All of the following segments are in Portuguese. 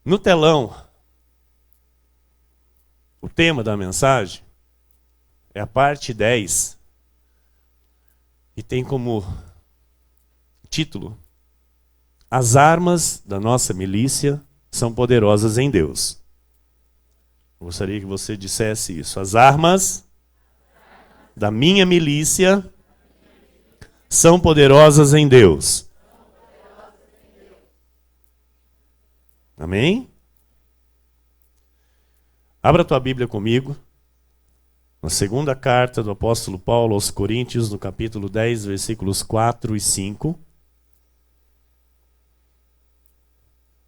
No telão, o tema da mensagem é a parte 10 e tem como título: As armas da nossa milícia são poderosas em Deus. Eu gostaria que você dissesse isso. As armas da minha milícia são poderosas em Deus. Amém? Abra tua Bíblia comigo, na segunda carta do apóstolo Paulo aos Coríntios, no capítulo 10, versículos 4 e 5.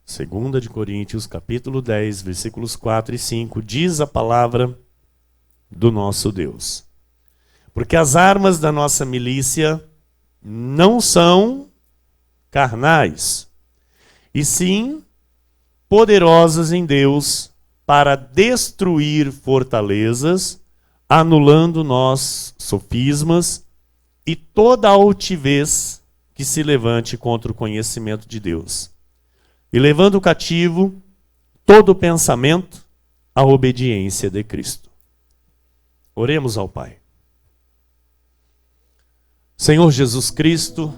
Segunda de Coríntios, capítulo 10, versículos 4 e 5, diz a palavra do nosso Deus. Porque as armas da nossa milícia não são carnais, e sim poderosas em Deus para destruir fortalezas, anulando nós sofismas e toda altivez que se levante contra o conhecimento de Deus, e levando cativo todo pensamento à obediência de Cristo. Oremos ao Pai. Senhor Jesus Cristo,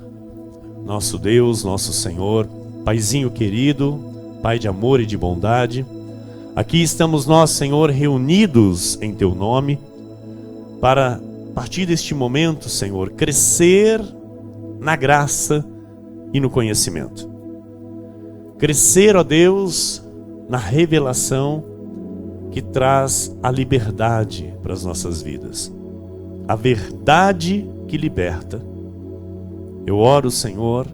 nosso Deus, nosso Senhor, Paizinho querido, Pai de amor e de bondade, aqui estamos nós, Senhor, reunidos em Teu nome, para, a partir deste momento, Senhor, crescer na graça e no conhecimento. Crescer, ó Deus, na revelação que traz a liberdade para as nossas vidas. A verdade que liberta. Eu oro, Senhor,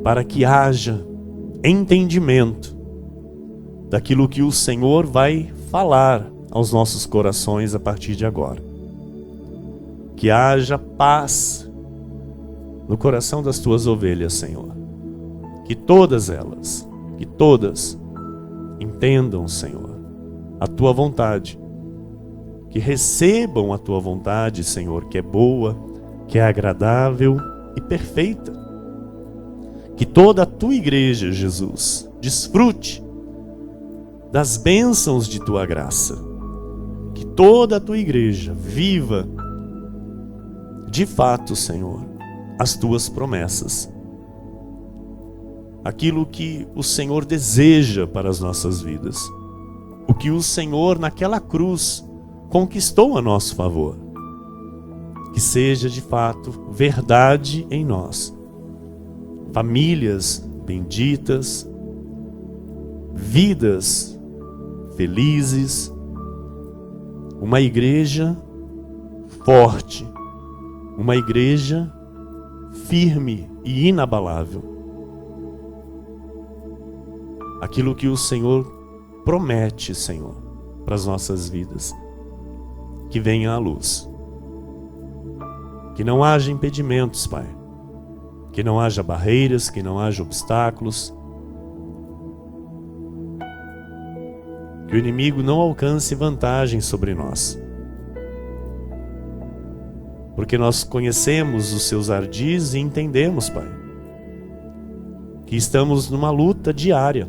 para que haja entendimento daquilo que o Senhor vai falar aos nossos corações a partir de agora. Que haja paz no coração das tuas ovelhas, Senhor. Que todas elas, que todas entendam, Senhor, a tua vontade. Que recebam a tua vontade, Senhor, que é boa, que é agradável e perfeita. Que toda a tua igreja, Jesus, desfrute das bênçãos de tua graça. Que toda a tua igreja viva, de fato, Senhor, as tuas promessas. Aquilo que o Senhor deseja para as nossas vidas. O que o Senhor, naquela cruz, conquistou a nosso favor. Que seja, de fato, verdade em nós. Famílias benditas, vidas felizes, uma igreja forte, uma igreja firme e inabalável. Aquilo que o Senhor promete, Senhor, para as nossas vidas, que venha à luz. Que não haja impedimentos, Pai. Que não haja barreiras, que não haja obstáculos. Que o inimigo não alcance vantagem sobre nós. Porque nós conhecemos os seus ardis e entendemos, Pai, que estamos numa luta diária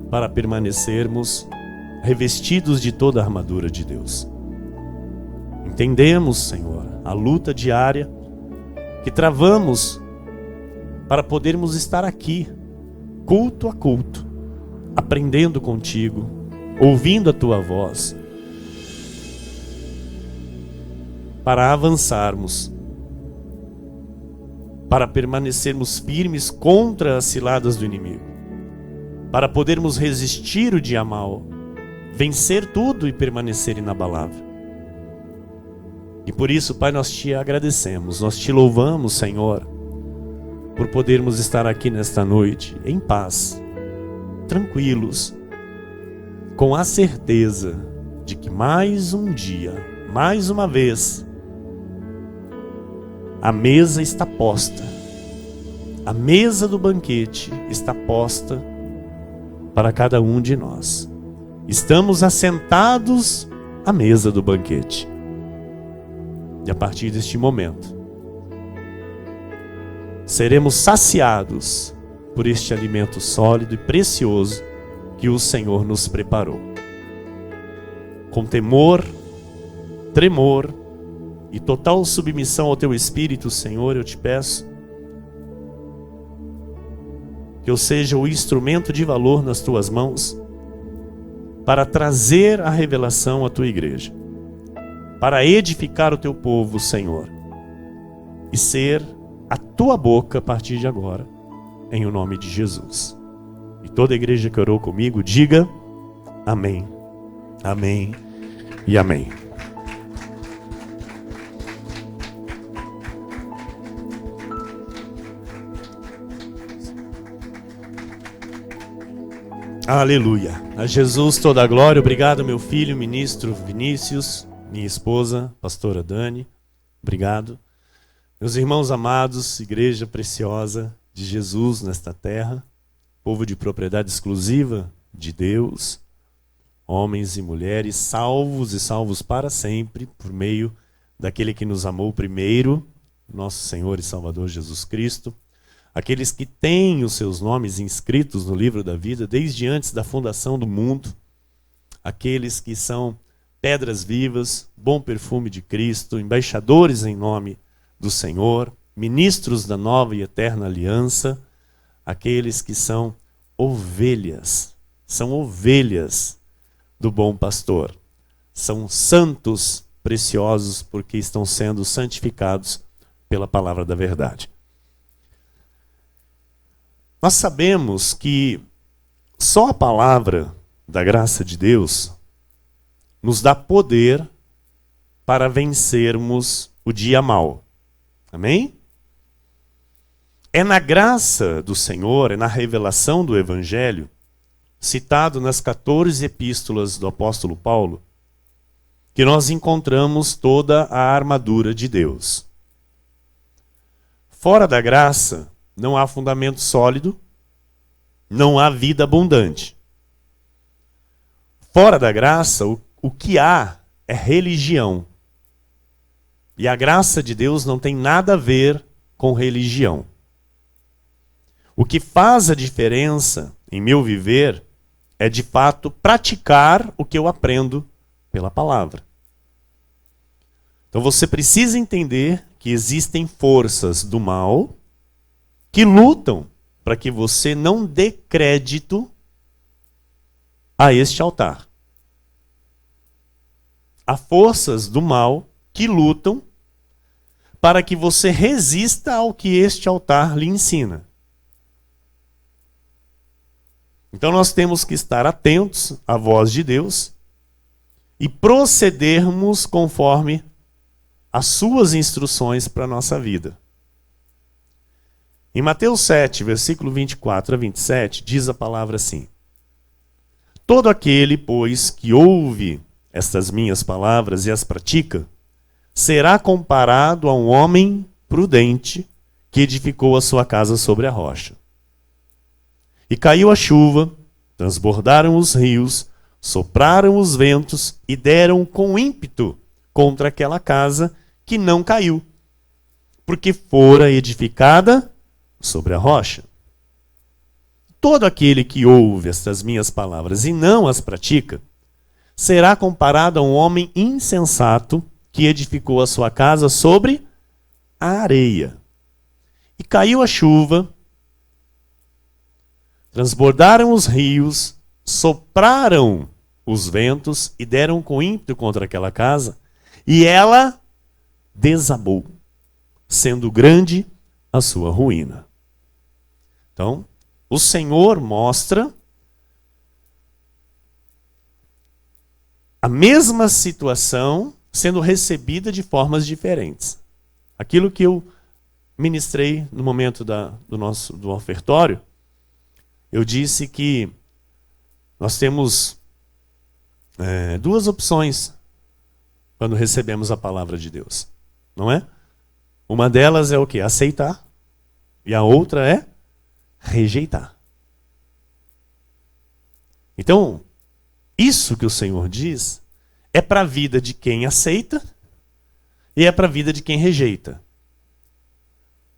para permanecermos revestidos de toda a armadura de Deus. Entendemos, Senhor, a luta diária que travamos para podermos estar aqui, culto a culto, aprendendo contigo, ouvindo a tua voz, para avançarmos, para permanecermos firmes contra as ciladas do inimigo, para podermos resistir o dia mau, vencer tudo e permanecer inabalável. E por isso, Pai, nós te agradecemos, nós te louvamos, Senhor, por podermos estar aqui nesta noite, em paz, tranquilos, com a certeza de que mais um dia, mais uma vez, a mesa está posta, a mesa do banquete está posta para cada um de nós. Estamos assentados à mesa do banquete. E a partir deste momento, seremos saciados por este alimento sólido e precioso que o Senhor nos preparou. Com temor, tremor e total submissão ao Teu Espírito, Senhor, eu te peço que eu seja o instrumento de valor nas Tuas mãos para trazer a revelação à Tua igreja, para edificar o Teu povo, Senhor, e ser a Tua boca a partir de agora, em o nome de Jesus. E toda a igreja que orou comigo, diga amém, amém e amém. Aleluia. A Jesus toda a glória. Obrigado, meu filho, ministro Vinícius, minha esposa, pastora Dani. Obrigado. Meus irmãos amados, igreja preciosa de Jesus nesta terra, povo de propriedade exclusiva de Deus, homens e mulheres salvos e salvos para sempre, por meio daquele que nos amou primeiro, nosso Senhor e Salvador Jesus Cristo. Aqueles que têm os seus nomes inscritos no livro da vida desde antes da fundação do mundo, aqueles que são pedras vivas, bom perfume de Cristo, embaixadores em nome do Senhor, ministros da nova e eterna aliança, aqueles que são ovelhas do bom pastor, são santos preciosos porque estão sendo santificados pela palavra da verdade. Nós sabemos que só a palavra da graça de Deus nos dá poder para vencermos o dia mau. Amém? É na graça do Senhor, é na revelação do Evangelho, citado nas 14 epístolas do apóstolo Paulo, que nós encontramos toda a armadura de Deus. Fora da graça, não há fundamento sólido, não há vida abundante. Fora da graça, o que há é religião. E a graça de Deus não tem nada a ver com religião. O que faz a diferença em meu viver é, de fato, praticar o que eu aprendo pela palavra. Então você precisa entender que existem forças do mal que lutam para que você não dê crédito a este altar. Há forças do mal que lutam para que você resista ao que este altar lhe ensina. Então nós temos que estar atentos à voz de Deus e procedermos conforme as suas instruções para a nossa vida. Em Mateus 7, versículo 24 a 27, diz a palavra assim: todo aquele, pois, que ouve estas minhas palavras e as pratica, será comparado a um homem prudente que edificou a sua casa sobre a rocha. E caiu a chuva, transbordaram os rios, sopraram os ventos e deram com ímpeto contra aquela casa que não caiu, porque fora edificada sobre a rocha. Todo aquele que ouve estas minhas palavras e não as pratica, será comparado a um homem insensato que edificou a sua casa sobre a areia. E caiu a chuva, transbordaram os rios, sopraram os ventos e deram com ímpeto contra aquela casa, e ela desabou, sendo grande a sua ruína. Então, o Senhor mostra a mesma situação sendo recebida de formas diferentes. Aquilo que eu ministrei no momento do ofertório, eu disse que nós temos duas opções quando recebemos a palavra de Deus, não é? Uma delas é o quê? Aceitar. E a outra é rejeitar. Então, isso que o Senhor diz é para a vida de quem aceita e é para a vida de quem rejeita.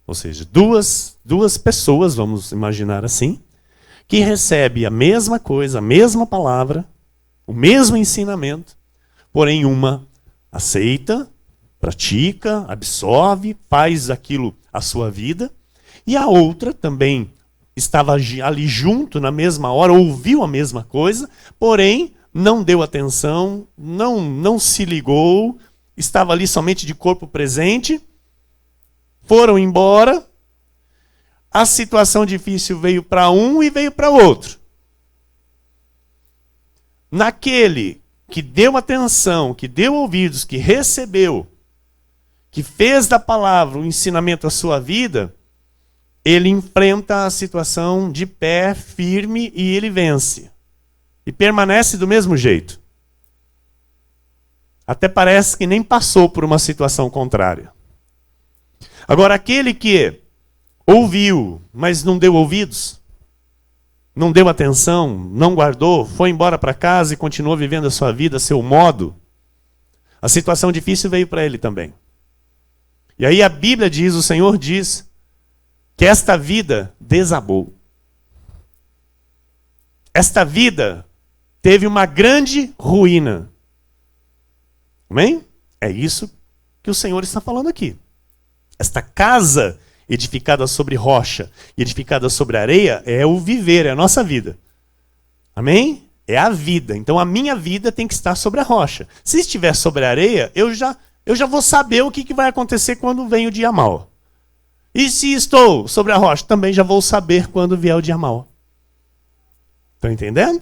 Ou seja, duas pessoas, vamos imaginar assim, que recebem a mesma coisa, a mesma palavra, o mesmo ensinamento, porém uma aceita, pratica, absorve, faz aquilo a sua vida, e a outra também estava ali junto na mesma hora, ouviu a mesma coisa, porém não deu atenção, não se ligou, estava ali somente de corpo presente, foram embora, a situação difícil veio para um e veio para outro. Naquele que deu atenção, que deu ouvidos, que recebeu, que fez da palavra o ensinamento à sua vida, ele enfrenta a situação de pé, firme, e ele vence. E permanece do mesmo jeito. Até parece que nem passou por uma situação contrária. Agora, aquele que ouviu, mas não deu ouvidos, não deu atenção, não guardou, foi embora para casa e continuou vivendo a sua vida a seu modo, a situação difícil veio para ele também. E aí a Bíblia diz, o Senhor diz, que esta vida desabou. Esta vida teve uma grande ruína. Amém? É isso que o Senhor está falando aqui. Esta casa edificada sobre rocha e edificada sobre areia é o viver, é a nossa vida. Amém? É a vida. Então a minha vida tem que estar sobre a rocha. Se estiver sobre a areia, eu já vou saber o que vai acontecer quando vem o dia mau. E se estou sobre a rocha, também já vou saber quando vier o dia mau. Estão entendendo?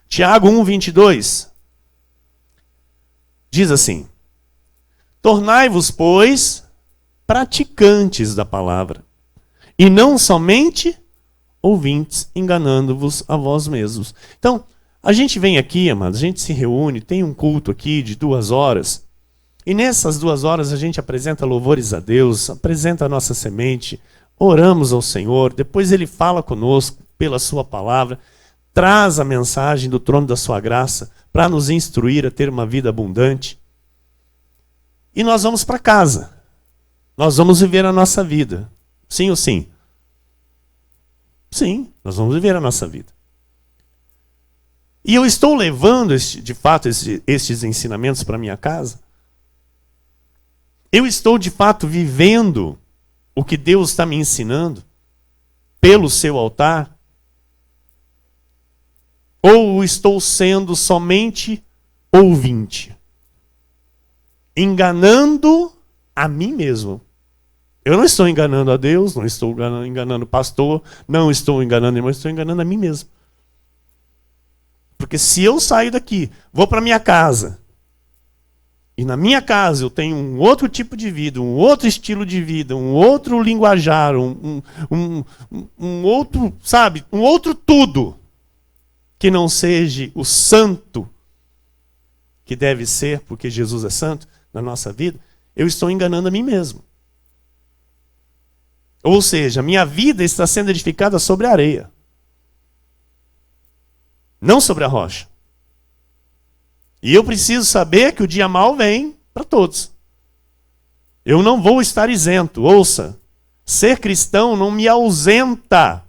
Tiago 1:22 diz assim: tornai-vos, pois, praticantes da palavra, e não somente ouvintes, enganando-vos a vós mesmos. Então, a gente vem aqui, amados, a gente se reúne, tem um culto aqui de 2 horas, e nessas 2 horas a gente apresenta louvores a Deus, apresenta a nossa semente, oramos ao Senhor, depois Ele fala conosco pela sua palavra, traz a mensagem do trono da sua graça para nos instruir a ter uma vida abundante. E nós vamos para casa. Nós vamos viver a nossa vida. Sim ou sim? Sim, nós vamos viver a nossa vida. E eu estou levando, de fato, estes ensinamentos para minha casa. Eu estou, de fato, vivendo o que Deus está me ensinando pelo seu altar? Ou estou sendo somente ouvinte? Enganando a mim mesmo. Eu não estou enganando a Deus, não estou enganando o pastor, não estou enganando o irmão, estou enganando a mim mesmo. Porque se eu sair daqui, vou para minha casa, e na minha casa eu tenho um outro tipo de vida, um outro estilo de vida, um outro linguajar, um outro, sabe, um outro tudo, que não seja o santo que deve ser, porque Jesus é santo na nossa vida, eu estou enganando a mim mesmo. Ou seja, minha vida está sendo edificada sobre a areia, não sobre a rocha. E eu preciso saber que o dia mau vem para todos. Eu não vou estar isento. Ouça, ser cristão não me ausenta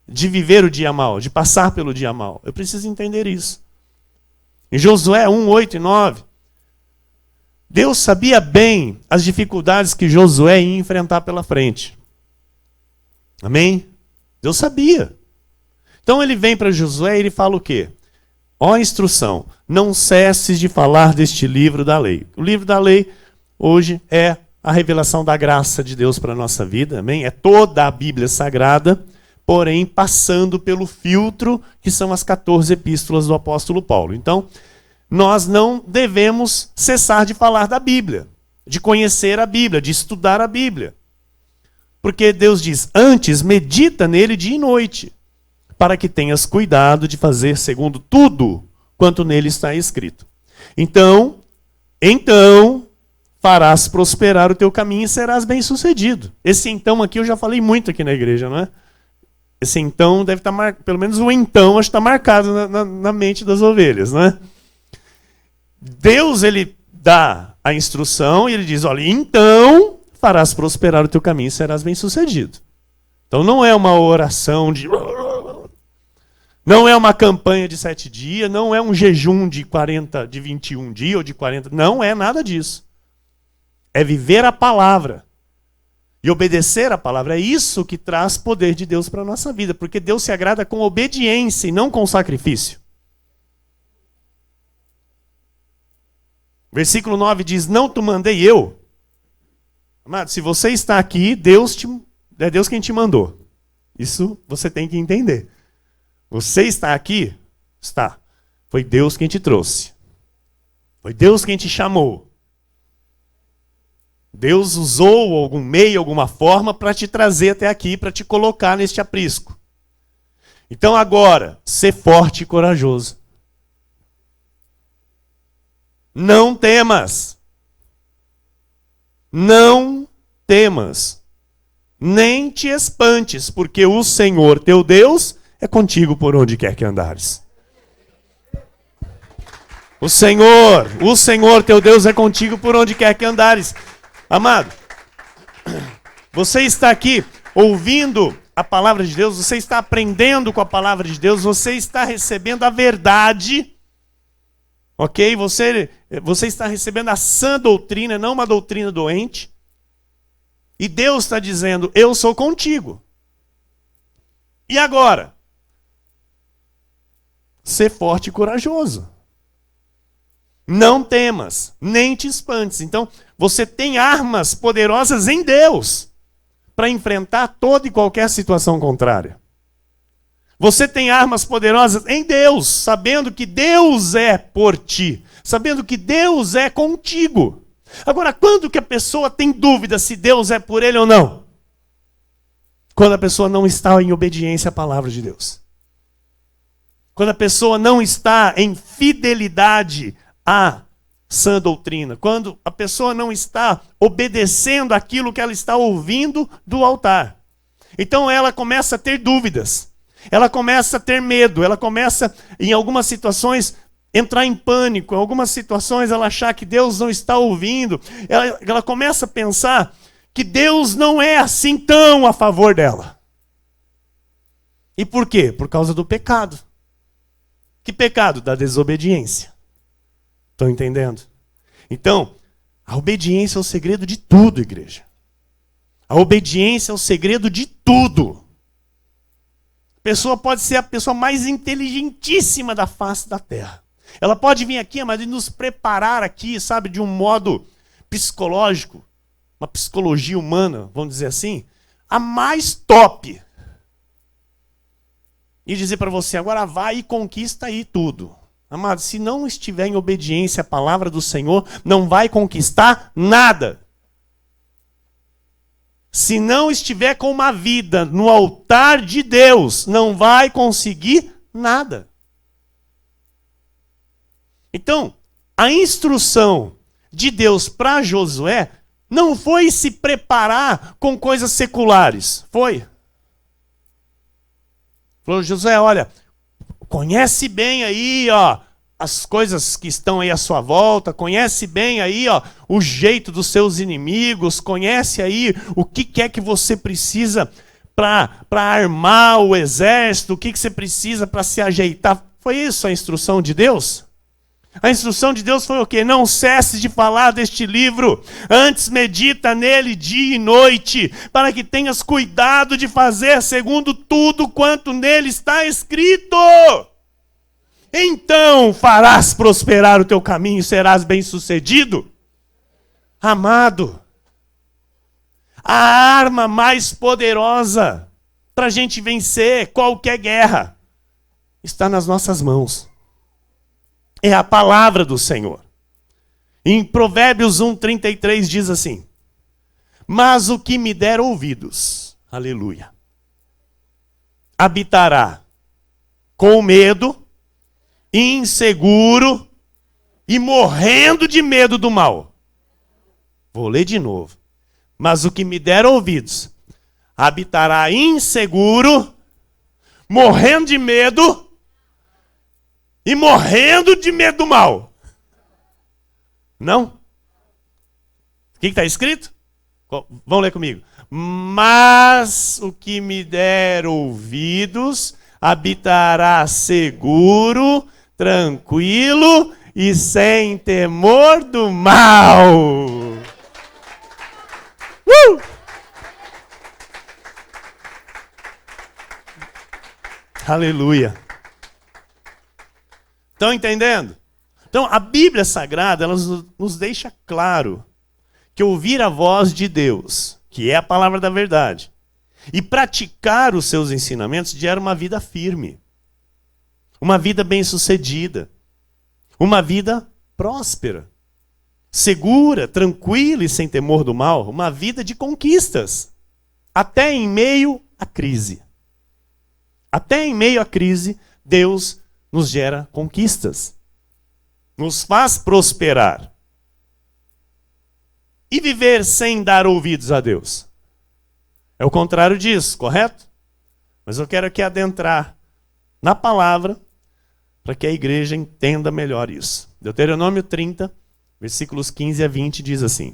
de viver o dia mau, de passar pelo dia mau. Eu preciso entender isso. Em Josué 1, 8 e 9, Deus sabia bem as dificuldades que Josué ia enfrentar pela frente. Amém? Deus sabia. Então ele vem para Josué e ele fala o quê? Ó instrução, não cesses de falar deste livro da lei. O livro da lei hoje é a revelação da graça de Deus para a nossa vida. Amém? É toda a Bíblia Sagrada, porém passando pelo filtro que são as 14 epístolas do apóstolo Paulo. Então, nós não devemos cessar de falar da Bíblia, de conhecer a Bíblia, de estudar a Bíblia. Porque Deus diz, antes medita nele dia e noite, para que tenhas cuidado de fazer segundo tudo quanto nele está escrito. Então farás prosperar o teu caminho e serás bem-sucedido. Esse então aqui eu já falei muito aqui na igreja, não é? Esse então deve estar marcado, pelo menos o então acho que está marcado na mente das ovelhas, não é? Deus, ele dá a instrução e ele diz, olha, então farás prosperar o teu caminho e serás bem-sucedido. Então não é uma oração de... Não é uma campanha de 7 dias, não é um jejum de 21 dias ou de 40... Não é nada disso. É viver a palavra. E obedecer a palavra. É isso que traz poder de Deus para a nossa vida. Porque Deus se agrada com obediência e não com sacrifício. Versículo 9 diz, não te mandei eu. Amado, se você está aqui, é Deus quem te mandou. Isso você tem que entender. Você está aqui? Está. Foi Deus quem te trouxe. Foi Deus quem te chamou. Deus usou algum meio, alguma forma para te trazer até aqui, para te colocar neste aprisco. Então agora, ser forte e corajoso. Não temas. Não temas. Nem te espantes, porque o Senhor teu Deus é contigo por onde quer que andares. O Senhor teu Deus é contigo por onde quer que andares. Amado, você está aqui ouvindo a palavra de Deus, você está aprendendo com a palavra de Deus, você está recebendo a verdade, ok? Você está recebendo a sã doutrina, não uma doutrina doente. E Deus está dizendo, eu sou contigo. E agora? Ser forte e corajoso. Não temas, nem te espantes. Então, você tem armas poderosas em Deus para enfrentar toda e qualquer situação contrária. Você tem armas poderosas em Deus, sabendo que Deus é por ti, sabendo que Deus é contigo. Agora, quando que a pessoa tem dúvida se Deus é por ele ou não? Quando a pessoa não está em obediência à palavra de Deus. Quando a pessoa não está em fidelidade à sã doutrina. Quando a pessoa não está obedecendo aquilo que ela está ouvindo do altar. Então ela começa a ter dúvidas. Ela começa a ter medo. Ela começa, em algumas situações, entrar em pânico. Em algumas situações, ela achar que Deus não está ouvindo. Ela começa a pensar que Deus não é assim tão a favor dela. E por quê? Por causa do pecado. Que pecado? Da desobediência. Estão entendendo? Então, a obediência é o segredo de tudo, igreja. A obediência é o segredo de tudo. A pessoa pode ser a pessoa mais inteligentíssima da face da terra. Ela pode vir aqui, mas nos preparar aqui, sabe, de um modo psicológico, uma psicologia humana, vamos dizer assim, a mais top. E dizer para você, agora vai e conquista aí tudo. Amado, se não estiver em obediência à palavra do Senhor, não vai conquistar nada. Se não estiver com uma vida no altar de Deus, não vai conseguir nada. Então, a instrução de Deus para Josué não foi se preparar com coisas seculares. Foi. Falou, Josué, olha, conhece bem aí, ó, as coisas que estão aí à sua volta, conhece bem aí, ó, o jeito dos seus inimigos, conhece aí o que é que você precisa para armar o exército, o que você precisa para se ajeitar. Foi isso a instrução de Deus? A instrução de Deus foi o quê? Não cesse de falar deste livro, antes medita nele dia e noite, para que tenhas cuidado de fazer segundo tudo quanto nele está escrito. Então farás prosperar o teu caminho e serás bem-sucedido. Amado, a arma mais poderosa para a gente vencer qualquer guerra está nas nossas mãos. É a palavra do Senhor. Em Provérbios 1:33 diz assim: mas o que me der ouvidos, aleluia, habitará com medo, inseguro e morrendo de medo do mal. Vou ler de novo. Mas o que me der ouvidos, habitará inseguro, morrendo de medo e morrendo de medo do mal. Não? O que está escrito? Vão ler comigo. Mas o que me der ouvidos habitará seguro, tranquilo e sem temor do mal. Aleluia. Estão entendendo? Então, a Bíblia Sagrada, ela nos deixa claro que ouvir a voz de Deus, que é a palavra da verdade, e praticar os seus ensinamentos gera uma vida firme, uma vida bem-sucedida, uma vida próspera, segura, tranquila e sem temor do mal, uma vida de conquistas, até em meio à crise. Até em meio à crise, Deus nos gera conquistas, nos faz prosperar. E viver sem dar ouvidos a Deus? É o contrário disso, correto? Mas eu quero aqui adentrar na palavra para que a igreja entenda melhor isso. Deuteronômio 30, versículos 15 a 20 diz assim: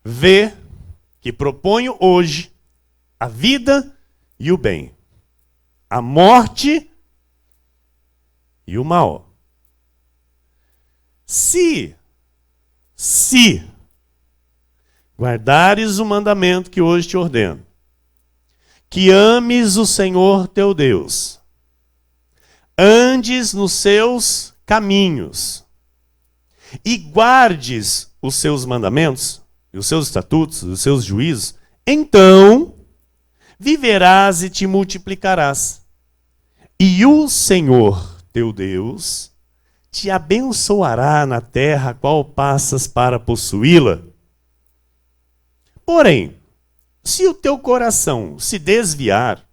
Vê que proponho hoje a vida e o bem, a morte e o mal. Se guardares o mandamento que hoje te ordeno, que ames o Senhor teu Deus, andes nos seus caminhos e guardes os seus mandamentos, e os seus estatutos, os seus juízos, então viverás e te multiplicarás. E o Senhor teu Deus te abençoará na terra a qual passas para possuí-la. Porém, se o teu coração se desviar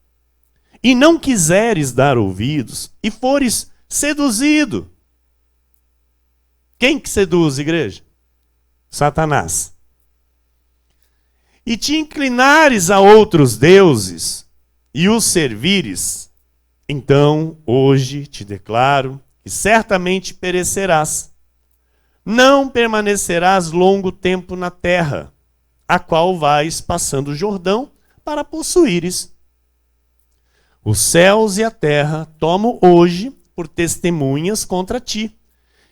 e não quiseres dar ouvidos e fores seduzido. Quem que seduz, igreja? Satanás. E te inclinares a outros deuses e os servires, então hoje te declaro que certamente perecerás. Não permanecerás longo tempo na terra, a qual vais passando o Jordão para possuíres. Os céus e a terra tomo hoje por testemunhas contra ti,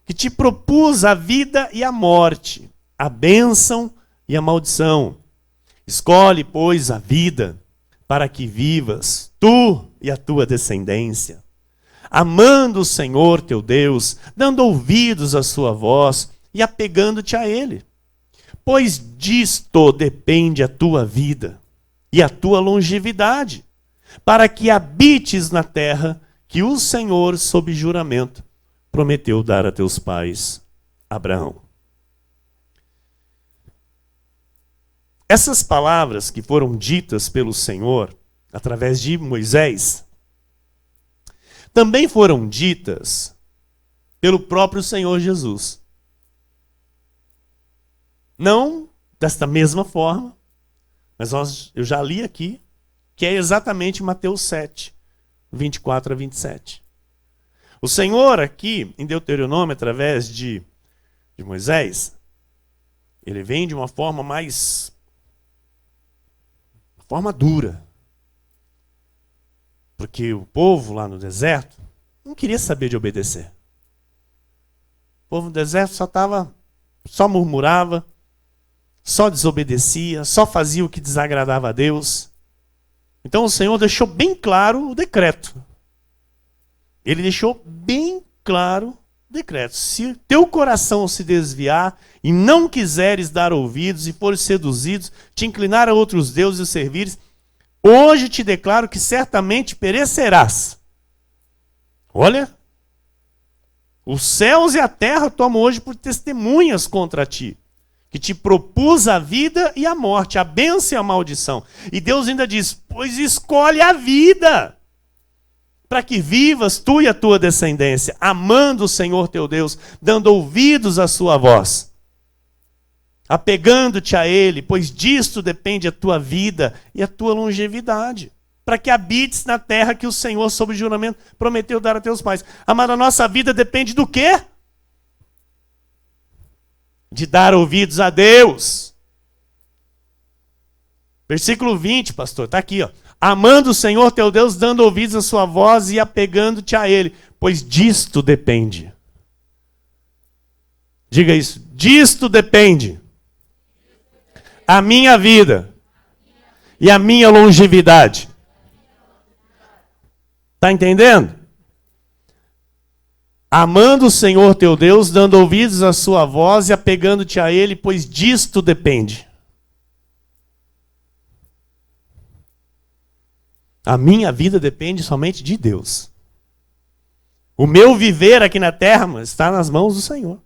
que te propus a vida e a morte, a bênção e a maldição. Escolhe, pois, a vida, para que vivas, tu e a tua descendência, amando o Senhor teu Deus, dando ouvidos à sua voz e apegando-te a Ele. Pois disto depende a tua vida e a tua longevidade, para que habites na terra que o Senhor, sob juramento, prometeu dar a teus pais, Abraão. Essas palavras que foram ditas pelo Senhor, através de Moisés, também foram ditas pelo próprio Senhor Jesus. Não desta mesma forma, mas eu já li aqui, que é exatamente Mateus 7, 24 a 27. O Senhor aqui, em Deuteronômio, através de Moisés, ele vem de uma forma forma dura. Porque o povo lá no deserto não queria saber de obedecer. O povo no deserto só murmurava, só desobedecia, só fazia o que desagradava a Deus. Então o Senhor deixou bem claro o decreto. Ele deixou bem claro o decreto. Se teu coração se desviar e não quiseres dar ouvidos e fores seduzidos, te inclinar a outros deuses e servires, hoje te declaro que certamente perecerás. Olha, os céus e a terra tomam hoje por testemunhas contra ti, que te propus a vida e a morte, a bênção e a maldição. E Deus ainda diz, pois escolhe a vida, para que vivas tu e a tua descendência, amando o Senhor teu Deus, dando ouvidos à sua voz, apegando-te a Ele, pois disto depende a tua vida e a tua longevidade, para que habites na terra que o Senhor, sob juramento, prometeu dar a teus pais. Amado, a nossa vida depende do quê? De dar ouvidos a Deus, Versículo 20, pastor, está aqui, ó. Amando o Senhor teu Deus, dando ouvidos à sua voz e apegando-te a Ele, pois disto depende. Diga isso, disto depende a minha vida e a minha longevidade. Está entendendo? Amando o Senhor teu Deus, dando ouvidos à sua voz e apegando-te a Ele, pois disto depende. A minha vida depende somente de Deus. O meu viver aqui na terra está nas mãos do Senhor.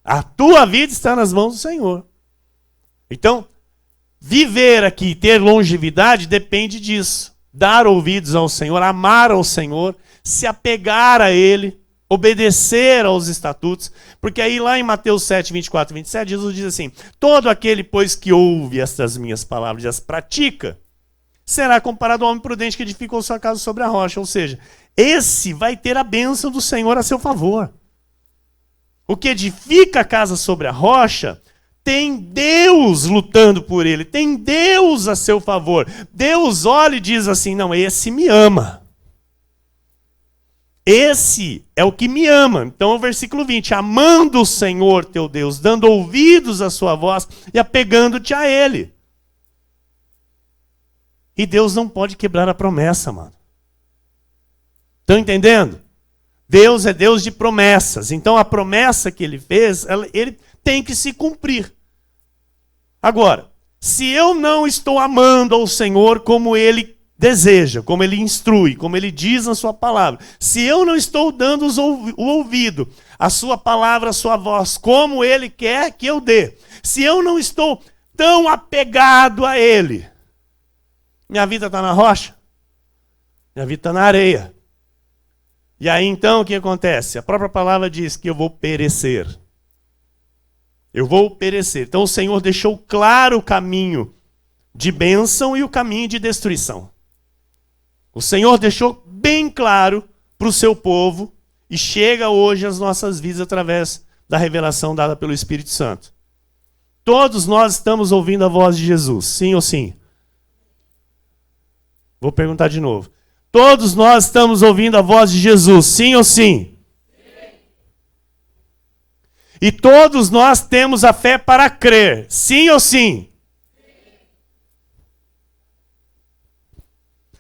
A tua vida está nas mãos do Senhor. Então, viver aqui, ter longevidade, depende disso. Dar ouvidos ao Senhor, amar ao Senhor, se apegar a Ele, obedecer aos estatutos. Porque aí lá em Mateus 7, 24 e 27, Jesus diz assim: todo aquele, pois, que ouve estas minhas palavras e as pratica, será comparado ao homem prudente que edificou sua casa sobre a rocha. Ou seja, esse vai ter a bênção do Senhor a seu favor. O que edifica a casa sobre a rocha tem Deus lutando por ele, tem Deus a seu favor. Deus olha e diz assim: não, esse me ama. Esse é o que me ama. Então, o versículo 20, amando o Senhor teu Deus, dando ouvidos à sua voz e apegando-te a Ele. E Deus não pode quebrar a promessa, mano. Estão entendendo? Deus é Deus de promessas. Então a promessa que Ele fez, Ele tem que se cumprir. Agora, se eu não estou amando ao Senhor como Ele deseja, como Ele instrui, como Ele diz na sua palavra, se eu não estou dando o ouvido à sua palavra, à sua voz, como Ele quer que eu dê, se eu não estou tão apegado a Ele, minha vida está na rocha, minha vida está na areia. E aí então o que acontece? A própria palavra diz que eu vou perecer. Eu vou perecer. Então o Senhor deixou claro o caminho de bênção e o caminho de destruição. O Senhor deixou bem claro para o seu povo e chega hoje às nossas vidas através da revelação dada pelo Espírito Santo. Todos nós estamos ouvindo a voz de Jesus, sim ou sim? Vou perguntar de novo. Todos nós estamos ouvindo a voz de Jesus, sim ou sim? Sim. E todos nós temos a fé para crer, sim ou sim? Sim.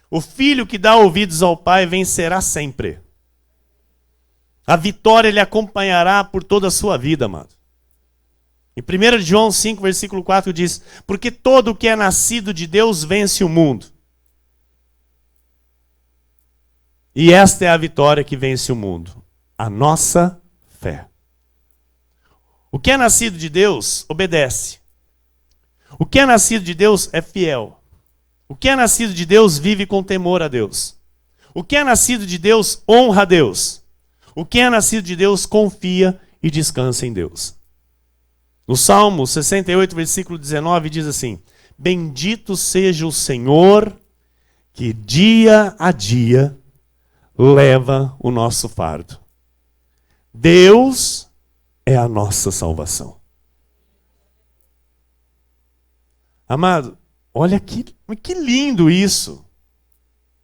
O filho que dá ouvidos ao Pai vencerá sempre. A vitória lhe acompanhará por toda a sua vida, amado. Em 1 João 5, versículo 4 diz: porque todo o que é nascido de Deus vence o mundo. E esta é a vitória que vence o mundo, a nossa fé. O que é nascido de Deus, obedece. O que é nascido de Deus é fiel. O que é nascido de Deus vive com temor a Deus. O que é nascido de Deus honra a Deus. O que é nascido de Deus confia e descansa em Deus. No Salmo 68, versículo 19, diz assim: bendito seja o Senhor, que dia a dia leva o nosso fardo. Deus é a nossa salvação. Amado, olha que lindo isso.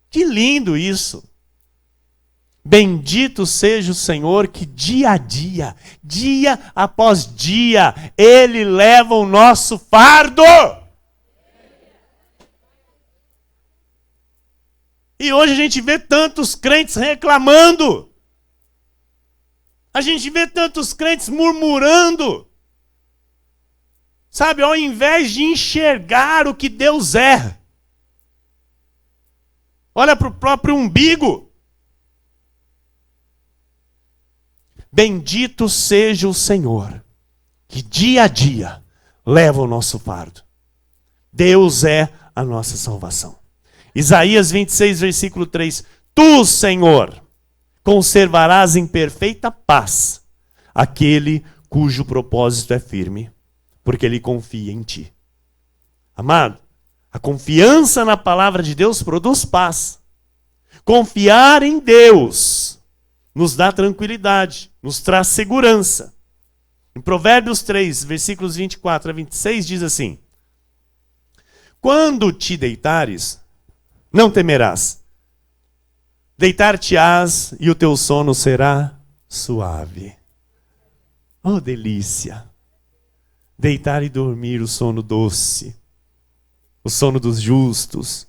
Que lindo isso. Bendito seja o Senhor que dia a dia, dia após dia, Ele leva o nosso fardo. E hoje a gente vê tantos crentes reclamando. A gente vê tantos crentes murmurando. Sabe, ao invés de enxergar o que Deus é. Olha para o próprio umbigo. Bendito seja o Senhor, que dia a dia leva o nosso fardo. Deus é a nossa salvação. Isaías 26, versículo 3. Tu, Senhor, conservarás em perfeita paz aquele cujo propósito é firme, porque ele confia em ti. Amado, a confiança na palavra de Deus produz paz. Confiar em Deus nos dá tranquilidade, nos traz segurança. Em Provérbios 3, versículos 24 a 26, diz assim: Quando te deitares, não temerás. Deitar-te-ás e o teu sono será suave. Oh, delícia! Deitar e dormir, o sono doce, o sono dos justos.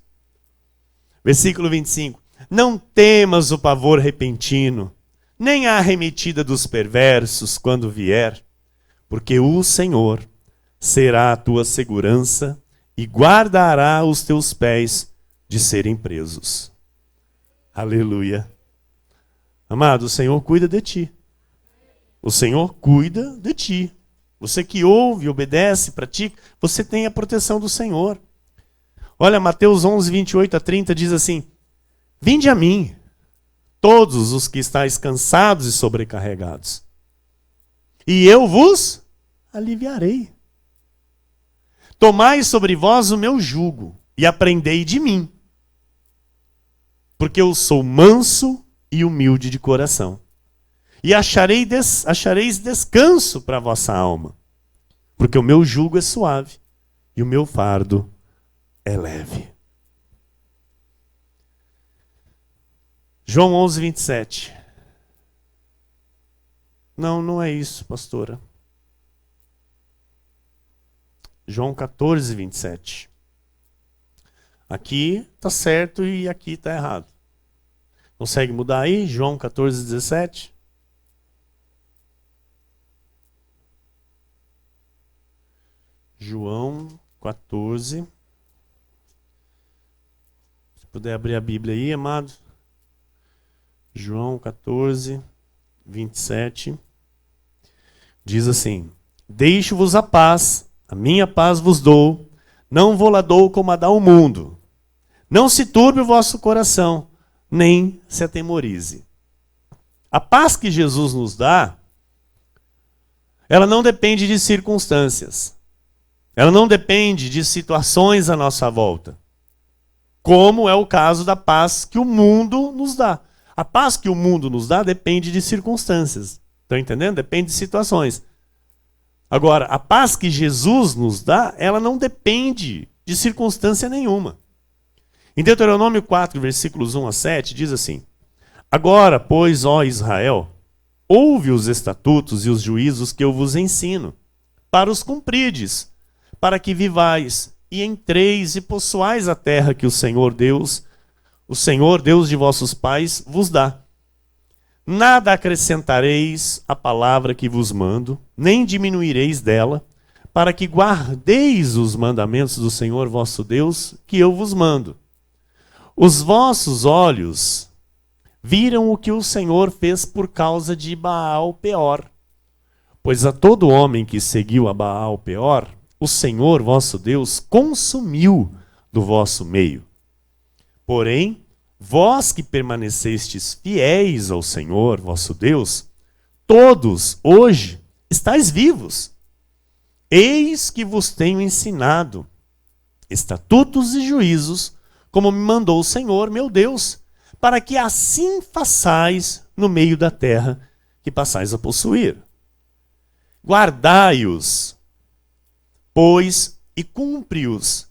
Versículo 25. Não temas o pavor repentino, nem a arremetida dos perversos quando vier, porque o Senhor será a tua segurança e guardará os teus pés de serem presos. Aleluia. Amado, o Senhor cuida de ti. O Senhor cuida de ti. Você que ouve, obedece, pratica, você tem a proteção do Senhor. Olha, Mateus 11, 28 a 30 diz assim: vinde a mim, todos os que estáis cansados e sobrecarregados, e eu vos aliviarei. Tomai sobre vós o meu jugo e aprendei de mim, porque eu sou manso e humilde de coração. E achareis descanso para a vossa alma, porque o meu jugo é suave e o meu fardo é leve. João 11, 27. Não é isso, pastora. João 14, 27. Aqui está certo e aqui está errado. Consegue mudar aí? João 14, 17. João 14. Se puder abrir a Bíblia aí, amado. João 14, 27. Diz assim: deixo-vos a paz, a minha paz vos dou, não vou lá dou como a dá o mundo. Não se turbe o vosso coração, nem se atemorize. A paz que Jesus nos dá, ela não depende de circunstâncias. Ela não depende de situações à nossa volta, como é o caso da paz que o mundo nos dá. A paz que o mundo nos dá depende de circunstâncias. Estão entendendo? Depende de situações. Agora, a paz que Jesus nos dá, ela não depende de circunstância nenhuma. Em Deuteronômio 4, versículos 1 a 7, diz assim: agora, pois, ó Israel, ouve os estatutos e os juízos que eu vos ensino, para os cumprides, para que vivais e entreis e possuais a terra que o Senhor Deus de vossos pais, vos dá. Nada acrescentareis à palavra que vos mando, nem diminuireis dela, para que guardeis os mandamentos do Senhor vosso Deus, que eu vos mando. Os vossos olhos viram o que o Senhor fez por causa de Baal-Peor. Pois a todo homem que seguiu a Baal-Peor, o Senhor vosso Deus consumiu do vosso meio. Porém, vós que permanecestes fiéis ao Senhor vosso Deus, todos hoje estáis vivos. Eis que vos tenho ensinado estatutos e juízos, como me mandou o Senhor meu Deus, para que assim façais no meio da terra que passais a possuir. Guardai-os, pois, e cumpre-os,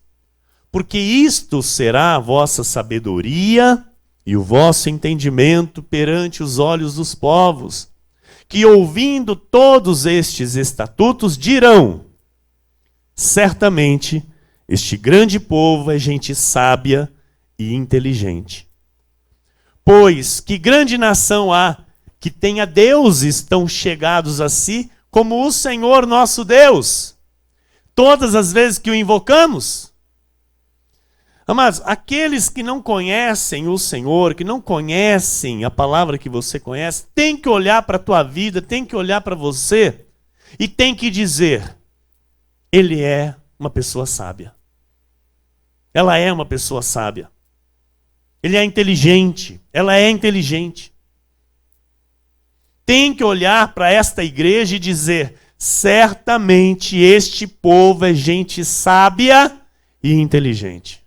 porque isto será a vossa sabedoria e o vosso entendimento perante os olhos dos povos, que ouvindo todos estes estatutos dirão: certamente este grande povo é gente sábia e inteligente. Pois que grande nação há que tenha deuses tão chegados a si como o Senhor nosso Deus, todas as vezes que o invocamos? Amados, aqueles que não conhecem o Senhor, que não conhecem a palavra que você conhece, tem que olhar para a tua vida, tem que olhar para você e tem que dizer: ele é uma pessoa sábia. Ela é uma pessoa sábia. Ele é inteligente, ela é inteligente. Tem que olhar para esta igreja e dizer: certamente este povo é gente sábia e inteligente.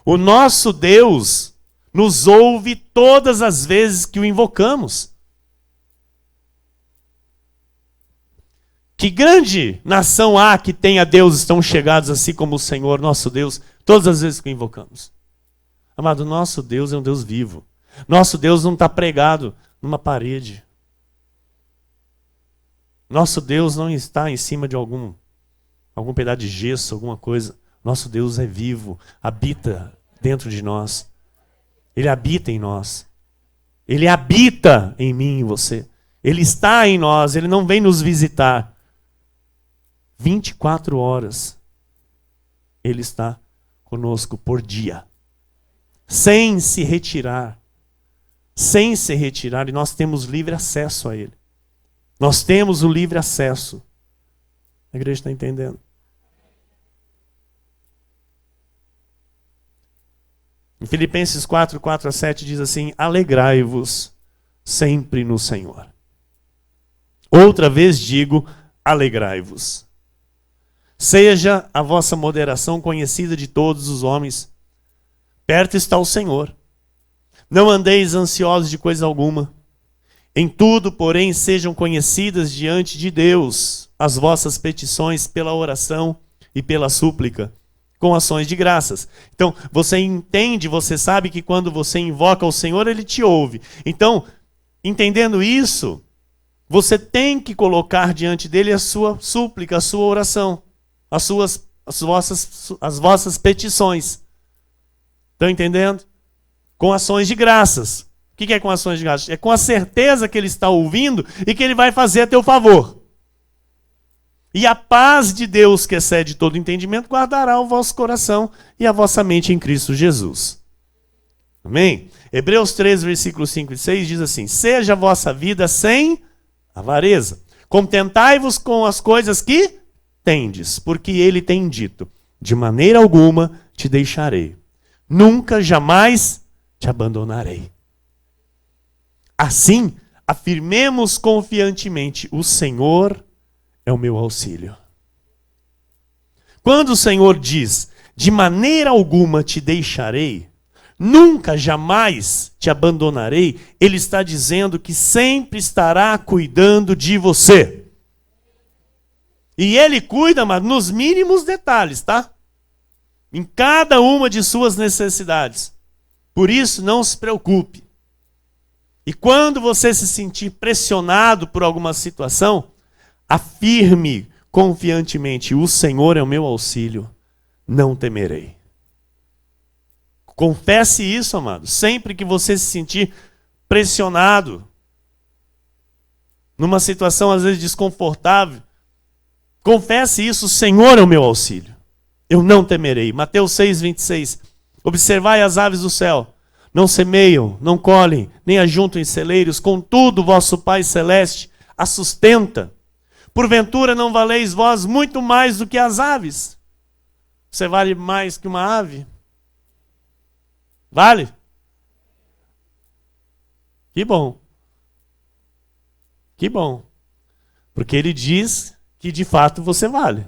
O nosso Deus nos ouve todas as vezes que o invocamos. Que grande nação há que tenha Deus tão chegados assim como o Senhor, nosso Deus, todas as vezes que o invocamos. Amado, nosso Deus é um Deus vivo. Nosso Deus não está pregado numa parede. Nosso Deus não está em cima de algum pedaço de gesso, alguma coisa. Nosso Deus é vivo, habita dentro de nós. Ele habita em nós. Ele habita em mim e em você. Ele está em nós, ele não vem nos visitar. 24 horas. Ele está conosco por dia. Sem se retirar. Sem se retirar. E nós temos livre acesso a ele. Nós temos o livre acesso. A igreja está entendendo? Em Filipenses 4, 4-7 diz assim: alegrai-vos sempre no Senhor. Outra vez digo, alegrai-vos. Seja a vossa moderação conhecida de todos os homens. Perto está o Senhor. Não andeis ansiosos de coisa alguma. Em tudo, porém, sejam conhecidas diante de Deus as vossas petições pela oração e pela súplica, com ações de graças. Então, você entende, você sabe que quando você invoca o Senhor, Ele te ouve. Então, entendendo isso, você tem que colocar diante dele a sua súplica, a sua oração, as vossas petições. Estão entendendo? Com ações de graças. O que é com ações de graças? É com a certeza que ele está ouvindo e que ele vai fazer a teu favor. E a paz de Deus, que excede todo entendimento, guardará o vosso coração e a vossa mente em Cristo Jesus. Amém? Hebreus 3, versículos 5 e 6 diz assim: seja a vossa vida sem avareza. Contentai-vos com as coisas que tendes, porque ele tem dito: de maneira alguma te deixarei. Nunca, jamais te abandonarei. Assim, afirmemos confiantemente: o Senhor é o meu auxílio. Quando o Senhor diz: de maneira alguma te deixarei, nunca, jamais te abandonarei, Ele está dizendo que sempre estará cuidando de você. E Ele cuida, mas nos mínimos detalhes, tá? Em cada uma de suas necessidades. Por isso, não se preocupe. E quando você se sentir pressionado por alguma situação, afirme confiantemente: o Senhor é o meu auxílio, não temerei. Confesse isso, amado. Sempre que você se sentir pressionado, numa situação às vezes desconfortável, confesse isso: o Senhor é o meu auxílio, eu não temerei. Mateus 6, 26. Observai as aves do céu. Não semeiam, não colhem, nem ajuntam em celeiros, contudo vosso Pai Celeste a sustenta. Porventura não valeis vós muito mais do que as aves? Você vale mais que uma ave? Vale? Que bom. Que bom. Porque ele diz que de fato você vale.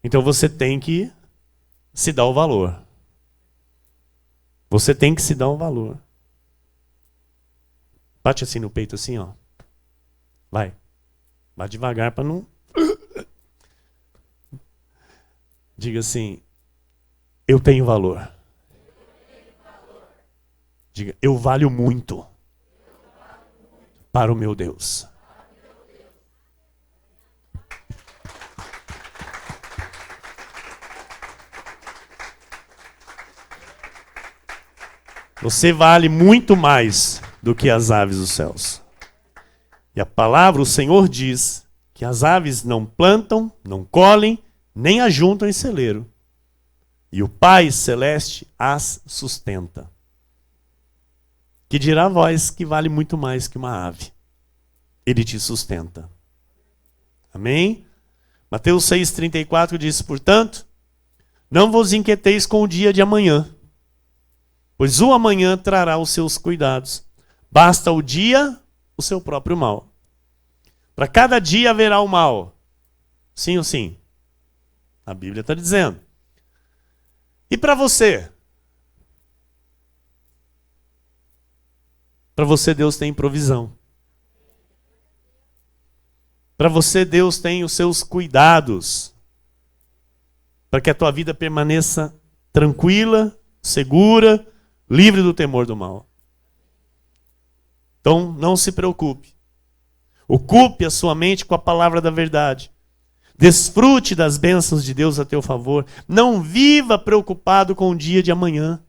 Então você tem que se dar o valor. Você tem que se dar um valor. Bate assim no peito, assim, ó. Vai. Vai devagar para não... Diga assim: eu tenho valor. Diga: eu valho muito para o meu Deus. Você vale muito mais do que as aves dos céus. E a palavra, o Senhor diz que as aves não plantam, não colhem, nem ajuntam em celeiro. E o Pai Celeste as sustenta. Que dirá a vós que vale muito mais que uma ave. Ele te sustenta. Amém? Mateus 6,34 diz: portanto, não vos inquieteis com o dia de amanhã, pois o amanhã trará os seus cuidados. Basta o dia o seu próprio mal. Para cada dia haverá o mal. Sim ou sim? A Bíblia está dizendo. E para você? Para você Deus tem provisão. Para você, Deus tem os seus cuidados, para que a tua vida permaneça tranquila, segura, livre do temor do mal. Então, não se preocupe. Ocupe a sua mente com a palavra da verdade. Desfrute das bênçãos de Deus a teu favor. Não viva preocupado com o dia de amanhã.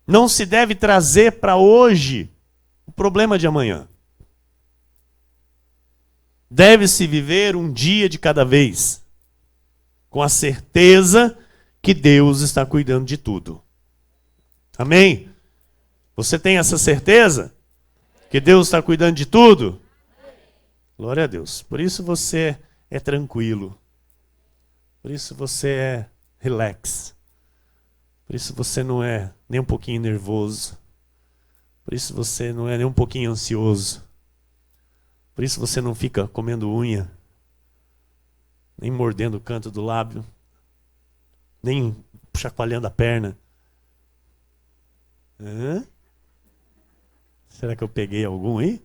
Não se deve trazer para hoje o problema de amanhã. Deve-se viver um dia de cada vez, com a certeza que Deus está cuidando de tudo. Amém? Você tem essa certeza? Que Deus está cuidando de tudo? Glória a Deus. Por isso você é tranquilo. Por isso você é relax. Por isso você não é nem um pouquinho nervoso. Por isso você não é nem um pouquinho ansioso. Por isso você não fica comendo unha, nem mordendo o canto do lábio, nem chacoalhando a perna. Hã? Será que eu peguei algum aí?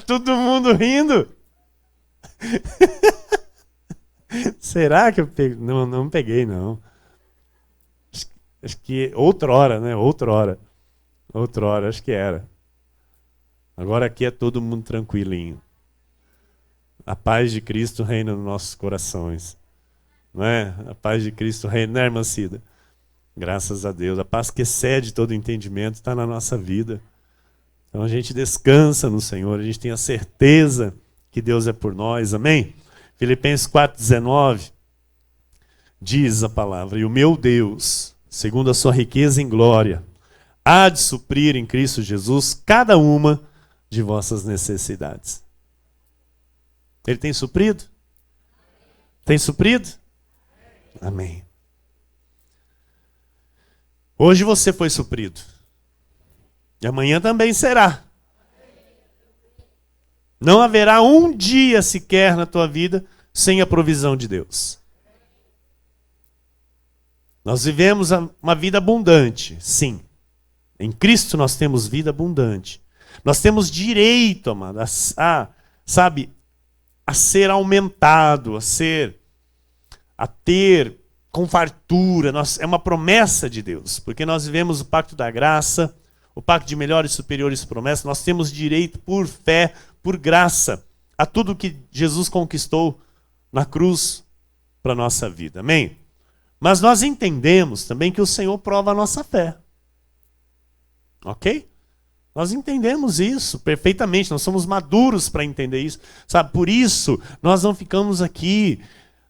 Todo mundo rindo. Será que eu peguei? Não, não peguei, não. Acho que outrora, né? Outrora, acho que era. Agora aqui é todo mundo tranquilinho. A paz de Cristo reina nos nossos corações. Não é? A paz de Cristo reina, né, irmã Cida? Graças a Deus. A paz que excede todo entendimento está na nossa vida. Então a gente descansa no Senhor, a gente tem a certeza que Deus é por nós. Amém? Filipenses 4,19 diz a palavra: e o meu Deus, segundo a sua riqueza em glória, há de suprir em Cristo Jesus cada uma de vossas necessidades. Ele tem suprido? Tem suprido? Amém. Hoje você foi suprido. E amanhã também será. Não haverá um dia sequer na tua vida sem a provisão de Deus. Nós vivemos uma vida abundante, sim. Em Cristo nós temos vida abundante. Nós temos direito, amado, a ser aumentado, a ter com fartura. É uma promessa de Deus, porque nós vivemos o pacto da graça, o pacto de melhores e superiores promessas. Nós temos direito por fé, por graça, a tudo que Jesus conquistou na cruz para a nossa vida. Amém? Mas nós entendemos também que o Senhor prova a nossa fé. Ok? Nós entendemos isso perfeitamente, nós somos maduros para entender isso. Sabe, por isso nós não ficamos aqui,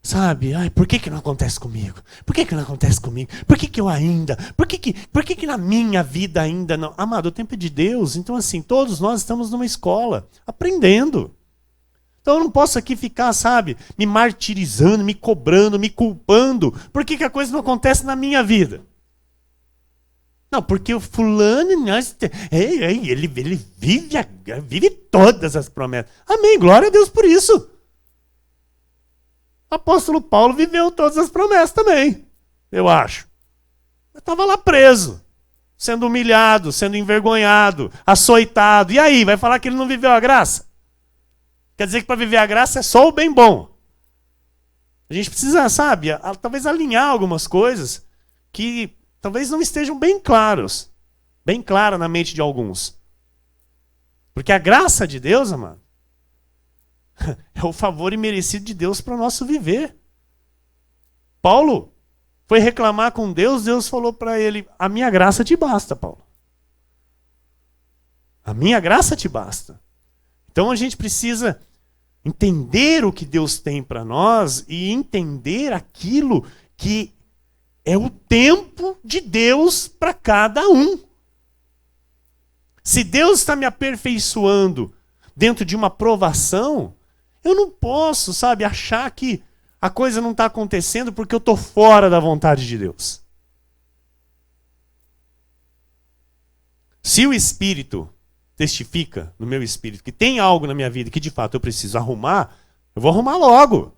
sabe, ai, por que não acontece comigo? Por que não acontece comigo? Por que eu ainda? Por que na minha vida ainda não? Amado, o tempo é de Deus, então assim, todos nós estamos numa escola, aprendendo. Então eu não posso aqui ficar, sabe, me martirizando, me cobrando, me culpando. Por que a coisa não acontece na minha vida? Não, porque o fulano, ele vive todas as promessas. Amém, glória a Deus por isso. O apóstolo Paulo viveu todas as promessas também, eu acho. Mas estava lá preso, sendo humilhado, sendo envergonhado, açoitado. E aí, vai falar que ele não viveu a graça? Quer dizer que para viver a graça é só o bem bom. A gente precisa, sabe, talvez alinhar algumas coisas que talvez não estejam bem claras na mente de alguns. Porque a graça de Deus, amado, é o favor imerecido de Deus para o nosso viver. Paulo foi reclamar com Deus, Deus falou para ele: a minha graça te basta, Paulo. A minha graça te basta. Então a gente precisa entender o que Deus tem para nós e entender aquilo que é o tempo de Deus para cada um. Se Deus está me aperfeiçoando dentro de uma provação, eu não posso, sabe, achar que a coisa não está acontecendo porque eu estou fora da vontade de Deus. Se o Espírito testifica no meu espírito que tem algo na minha vida que de fato eu preciso arrumar, eu vou arrumar logo.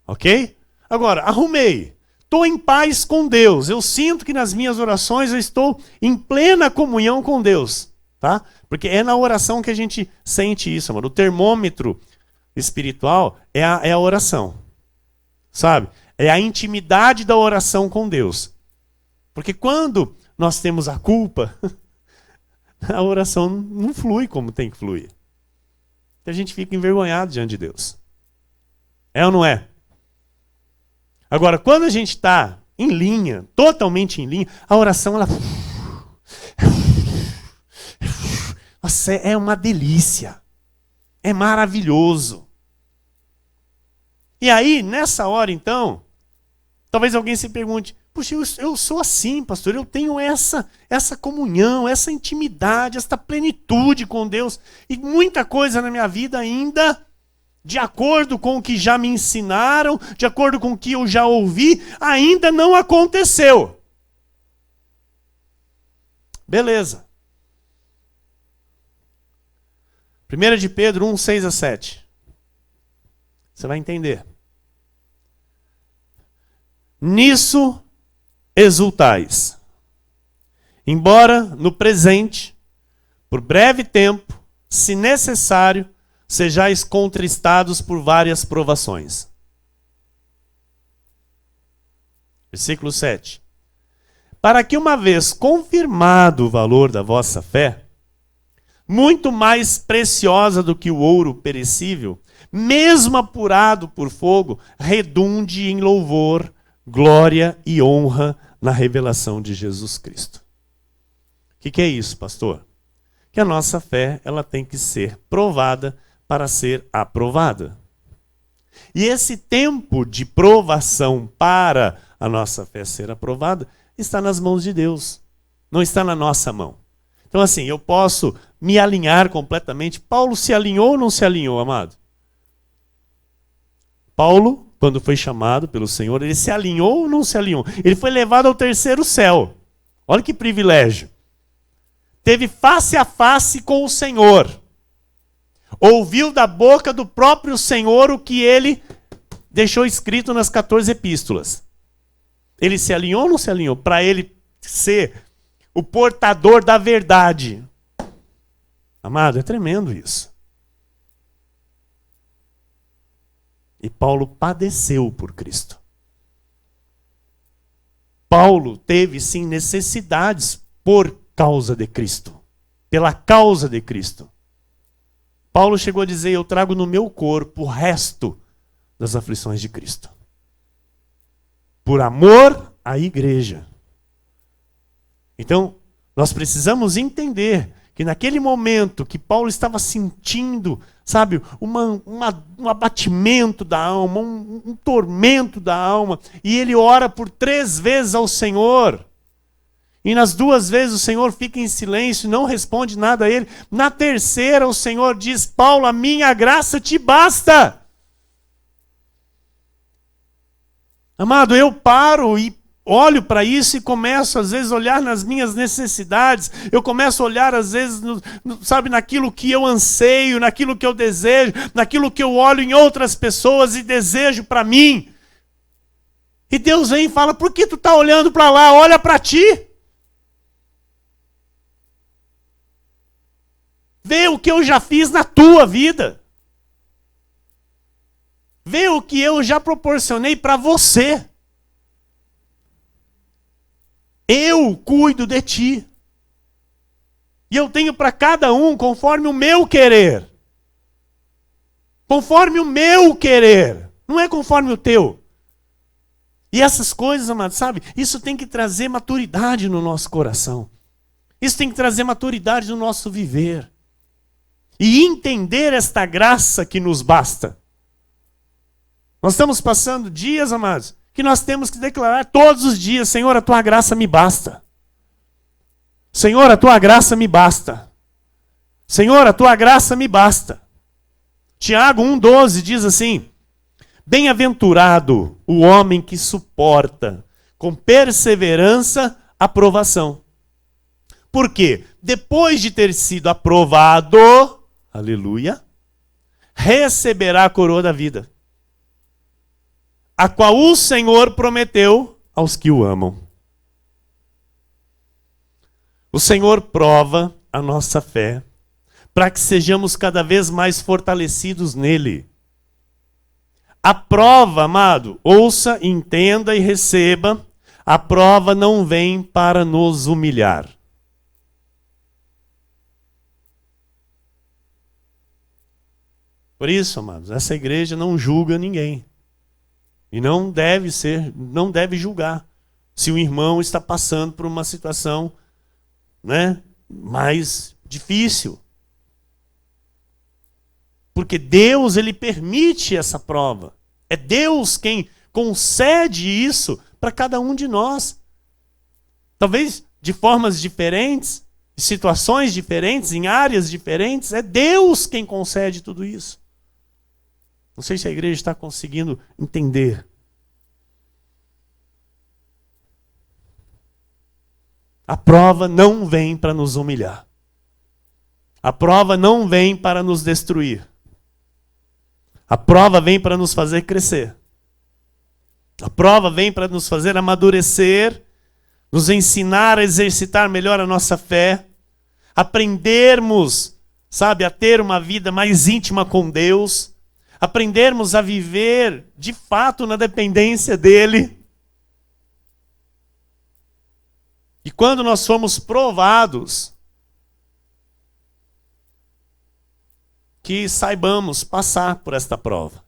Ok? Agora, arrumei. Estou em paz com Deus. Eu sinto que nas minhas orações eu estou em plena comunhão com Deus. tá? Porque é na oração que a gente sente isso, mano. O termômetro espiritual é a oração, sabe? É a intimidade da oração com Deus. Porque quando nós temos a culpa, a oração não flui como tem que fluir. A gente fica envergonhado diante de Deus. É ou não é? Agora, quando a gente está em linha, totalmente em linha, a oração, ela... Nossa, é uma delícia. É maravilhoso. E aí, nessa hora, então, talvez alguém se pergunte, puxa, eu sou assim, pastor, eu tenho essa comunhão, essa intimidade, essa plenitude com Deus, e muita coisa na minha vida ainda, de acordo com o que já me ensinaram, de acordo com o que eu já ouvi, ainda não aconteceu. Beleza. 1 de Pedro 1, 6 a 7. Você vai entender. Nisso exultais, embora no presente, por breve tempo, se necessário, sejais contristados por várias provações. Versículo 7. Para que uma vez confirmado o valor da vossa fé, muito mais preciosa do que o ouro perecível, mesmo apurado por fogo, redunde em louvor, glória e honra na revelação de Jesus Cristo. O que é isso, pastor? Que a nossa fé ela tem que ser provada para ser aprovada. E esse tempo de provação para a nossa fé ser aprovada está nas mãos de Deus, não está na nossa mão. Então assim, eu posso me alinhar completamente. Paulo se alinhou ou não se alinhou, amado? Paulo, quando foi chamado pelo Senhor, ele se alinhou ou não se alinhou? Ele foi levado ao terceiro céu. Olha que privilégio. Teve face a face com o Senhor. Ouviu da boca do próprio Senhor o que ele deixou escrito nas 14 epístolas. Ele se alinhou ou não se alinhou? Para ele ser o portador da verdade. Amado, é tremendo isso. E Paulo padeceu por Cristo. Paulo teve sim necessidades por causa de Cristo. Pela causa de Cristo. Paulo chegou a dizer, eu trago no meu corpo o resto das aflições de Cristo. Por amor à igreja. Então, nós precisamos entender que naquele momento que Paulo estava sentindo, sabe, um abatimento da alma, um tormento da alma, e ele ora por 3 vezes ao Senhor, e nas 2 vezes o Senhor fica em silêncio, não responde nada a ele. Na terceira o Senhor diz, Paulo, a minha graça te basta. Amado, eu paro e olho para isso e começo, às vezes, a olhar nas minhas necessidades. Eu começo a olhar, às vezes, sabe, naquilo que eu anseio, naquilo que eu desejo, naquilo que eu olho em outras pessoas e desejo para mim. E Deus vem e fala, por que tu está olhando para lá? Olha para ti. Vê o que eu já fiz na tua vida. Vê o que eu já proporcionei para você. Eu cuido de ti. E eu tenho para cada um conforme o meu querer. Conforme o meu querer. Não é conforme o teu. E essas coisas, amados, sabe? Isso tem que trazer maturidade no nosso coração. Isso tem que trazer maturidade no nosso viver. E entender esta graça que nos basta. Nós estamos passando dias, amados, que nós temos que declarar todos os dias, Senhor, a tua graça me basta. Senhor, a tua graça me basta. Senhor, a tua graça me basta. Tiago 1,12 diz assim, bem-aventurado o homem que suporta com perseverança a provação. Por quê? Depois de ter sido aprovado, aleluia, receberá a coroa da vida, a qual o Senhor prometeu aos que o amam. O Senhor prova a nossa fé, para que sejamos cada vez mais fortalecidos nele. A prova, amado, ouça, entenda e receba, a prova não vem para nos humilhar. Por isso, amados, essa igreja não julga ninguém. E não deve julgar se o irmão está passando por uma situação, né, mais difícil. Porque Deus, ele permite essa prova. É Deus quem concede isso para cada um de nós. Talvez de formas diferentes, em situações diferentes, em áreas diferentes. É Deus quem concede tudo isso. Não sei se a igreja está conseguindo entender. A prova não vem para nos humilhar. A prova não vem para nos destruir. A prova vem para nos fazer crescer. A prova vem para nos fazer amadurecer, nos ensinar a exercitar melhor a nossa fé, aprendermos, sabe, a ter uma vida mais íntima com Deus, aprendermos a viver de fato na dependência dele. E quando nós somos provados, que saibamos passar por esta prova.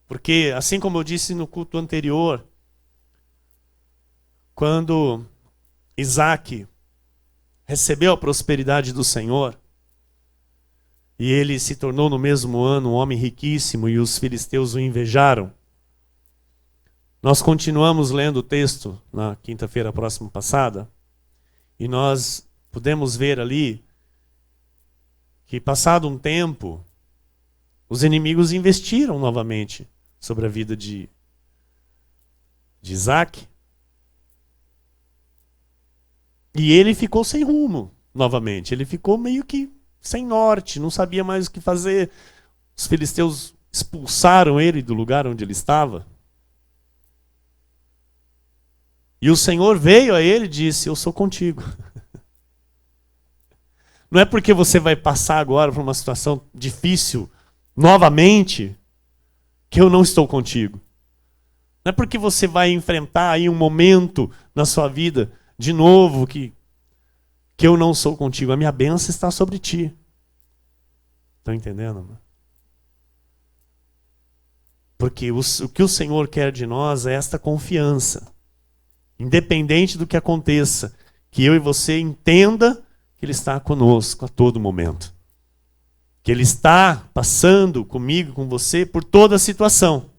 Porque, assim como eu disse no culto anterior, quando Isaac recebeu a prosperidade do Senhor, e ele se tornou no mesmo ano um homem riquíssimo e os filisteus o invejaram, nós continuamos lendo o texto na quinta-feira próxima passada, e nós pudemos ver ali que, passado um tempo, os inimigos investiram novamente sobre a vida de Isaac. E ele ficou sem rumo novamente. Ele ficou meio que sem norte, não sabia mais o que fazer. Os filisteus expulsaram ele do lugar onde ele estava. E o Senhor veio a ele e disse: eu sou contigo. Não é porque você vai passar agora por uma situação difícil novamente que eu não estou contigo. Não é porque você vai enfrentar aí um momento na sua vida de novo que eu não sou contigo. A minha bênção está sobre ti. Estão entendendo, mano? Porque o que o Senhor quer de nós é esta confiança. Independente do que aconteça, que eu e você entenda que Ele está conosco a todo momento. Que Ele está passando comigo, com você, por toda a situação.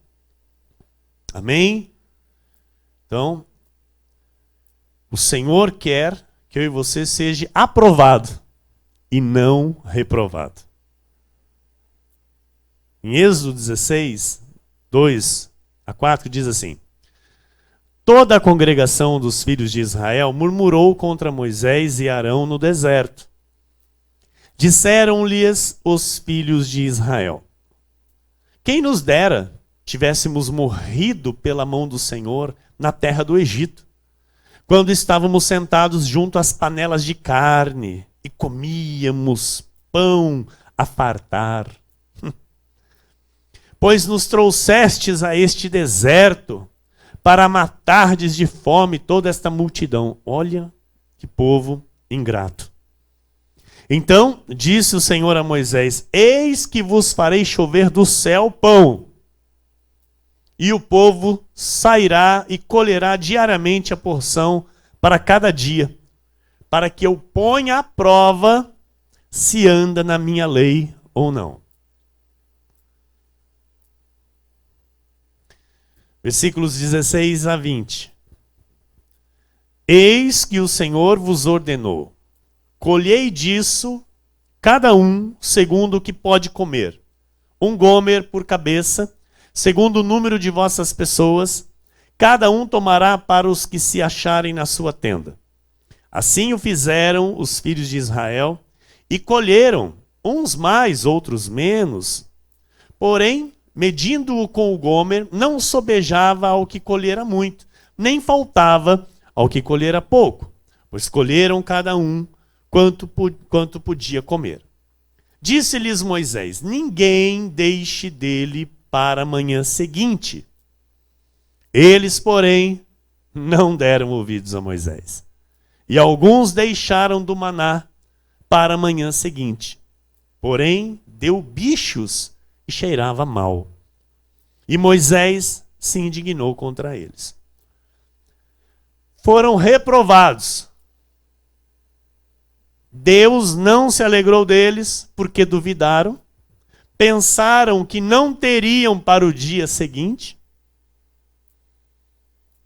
Amém? Então, o Senhor quer que eu e você seja aprovado e não reprovado. Em Êxodo 16, 2 a 4, diz assim: toda a congregação dos filhos de Israel murmurou contra Moisés e Arão no deserto. Disseram-lhes os filhos de Israel: quem nos dera tivéssemos morrido pela mão do Senhor na terra do Egito, quando estávamos sentados junto às panelas de carne e comíamos pão a fartar. Pois nos trouxestes a este deserto para matardes de fome toda esta multidão. Olha que povo ingrato. Então disse o Senhor a Moisés: eis que vos farei chover do céu pão, e o povo sairá e colherá diariamente a porção para cada dia, para que eu ponha à prova se anda na minha lei ou não. Versículos 16 a 20. Eis que o Senhor vos ordenou: colhei disso cada um segundo o que pode comer, 1 gomer por cabeça, segundo o número de vossas pessoas, cada um tomará para os que se acharem na sua tenda. Assim o fizeram os filhos de Israel, e colheram, uns mais, outros menos. Porém, medindo-o com o gomer, não sobejava ao que colhera muito, nem faltava ao que colhera pouco, pois colheram cada um quanto podia comer. Disse-lhes Moisés: ninguém deixe dele para a manhã seguinte. Eles, porém, não deram ouvidos a Moisés. E alguns deixaram do maná para a manhã seguinte. Porém, deu bichos e cheirava mal. E Moisés se indignou contra eles. Foram reprovados. Deus não se alegrou deles porque duvidaram, pensaram que não teriam para o dia seguinte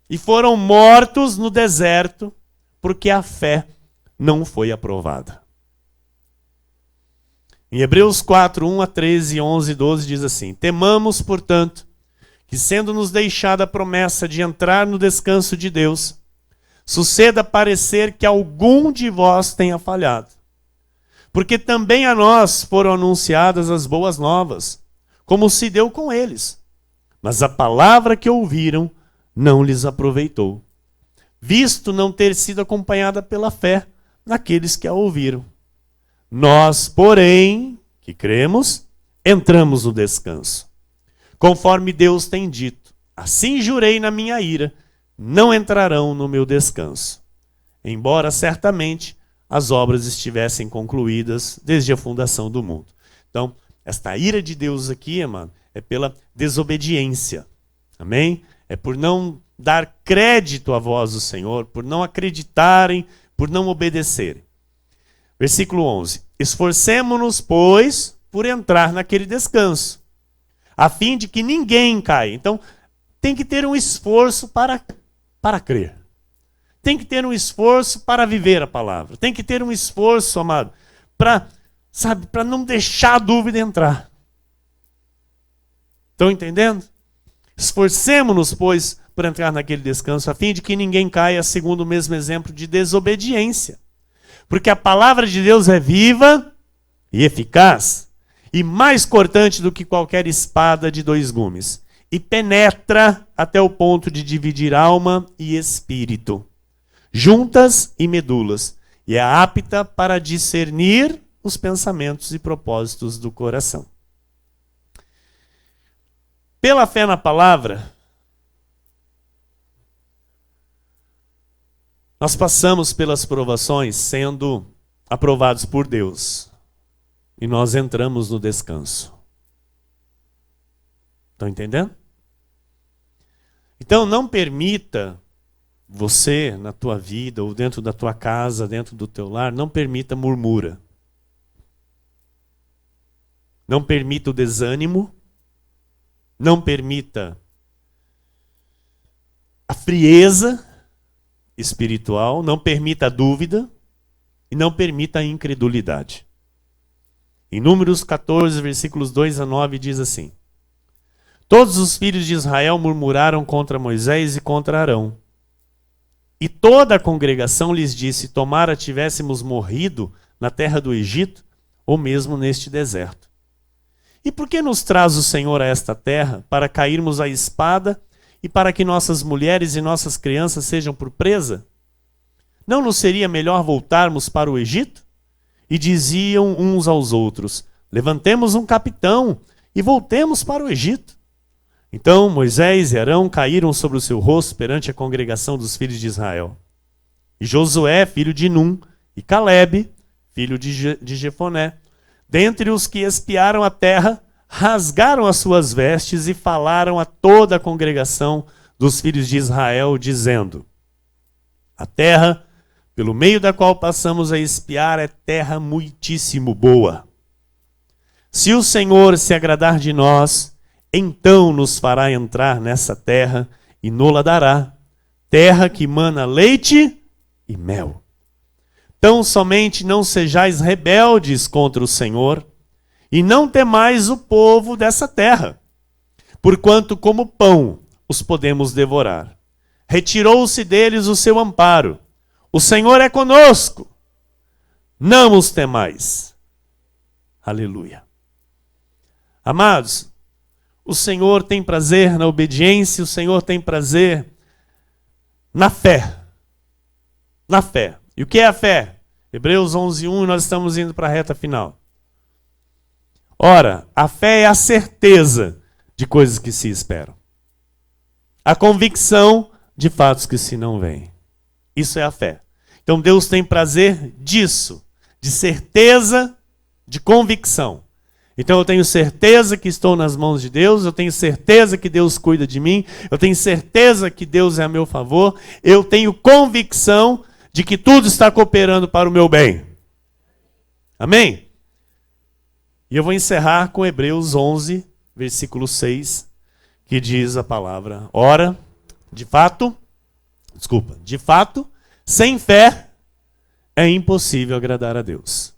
e foram mortos no deserto porque a fé não foi aprovada. Em Hebreus 4, 1 a 13, 11 e 12 diz assim: temamos, portanto, que sendo nos deixada a promessa de entrar no descanso de Deus, suceda parecer que algum de vós tenha falhado. Porque também a nós foram anunciadas as boas novas, como se deu com eles. Mas a palavra que ouviram não lhes aproveitou, visto não ter sido acompanhada pela fé naqueles que a ouviram. Nós, porém, que cremos, entramos no descanso. Conforme Deus tem dito, assim jurei na minha ira, não entrarão no meu descanso. Embora certamente as obras estivessem concluídas desde a fundação do mundo. Então, esta ira de Deus aqui, mano, é pela desobediência. Amém? É por não dar crédito à voz do Senhor, por não acreditarem, por não obedecerem. Versículo 11. Esforcemo-nos, pois, por entrar naquele descanso, a fim de que ninguém caia. Então, tem que ter um esforço para crer. Tem que ter um esforço para viver a palavra. Tem que ter um esforço, amado, para não deixar a dúvida entrar. Estão entendendo? Esforcemo-nos, pois, por entrar naquele descanso, a fim de que ninguém caia segundo o mesmo exemplo de desobediência. Porque a palavra de Deus é viva e eficaz, e mais cortante do que qualquer espada de dois gumes, e penetra até o ponto de dividir alma e espírito, juntas e medulas, e é apta para discernir os pensamentos e propósitos do coração. Pela fé na palavra, nós passamos pelas provações sendo aprovados por Deus. E nós entramos no descanso. Estão entendendo? Então não permita você, na tua vida, ou dentro da tua casa, dentro do teu lar, não permita murmura. Não permita o desânimo. Não permita a frieza espiritual. Não permita a dúvida. E não permita a incredulidade. Em Números 14, versículos 2 a 9, diz assim: todos os filhos de Israel murmuraram contra Moisés e contra Arão. E toda a congregação lhes disse: tomara tivéssemos morrido na terra do Egito, ou mesmo neste deserto. E por que nos traz o Senhor a esta terra, para cairmos à espada e para que nossas mulheres e nossas crianças sejam por presa? Não nos seria melhor voltarmos para o Egito? E diziam uns aos outros: levantemos um capitão e voltemos para o Egito. Então Moisés e Arão caíram sobre o seu rosto perante a congregação dos filhos de Israel. E Josué, filho de Num, e Calebe, filho de Jefoné, dentre os que espiaram a terra, rasgaram as suas vestes e falaram a toda a congregação dos filhos de Israel, dizendo: a terra pelo meio da qual passamos a espiar é terra muitíssimo boa. Se o Senhor se agradar de nós, então nos fará entrar nessa terra e nos-la dará, terra que mana leite e mel. Tão somente não sejais rebeldes contra o Senhor, e não temais o povo dessa terra, porquanto como pão os podemos devorar. Retirou-se deles o seu amparo. O Senhor é conosco, não os temais. Aleluia. Amados, o Senhor tem prazer na obediência, o Senhor tem prazer na fé. Na fé. E o que é a fé? Hebreus 11:1, e nós estamos indo para a reta final. Ora, a fé é a certeza de coisas que se esperam. A convicção de fatos que se não veem. Isso é a fé. Então Deus tem prazer disso, de certeza, de convicção. Então eu tenho certeza que estou nas mãos de Deus, eu tenho certeza que Deus cuida de mim, eu tenho certeza que Deus é a meu favor, eu tenho convicção de que tudo está cooperando para o meu bem. Amém? E eu vou encerrar com Hebreus 11, versículo 6, que diz a palavra: ora, de fato, sem fé é impossível agradar a Deus.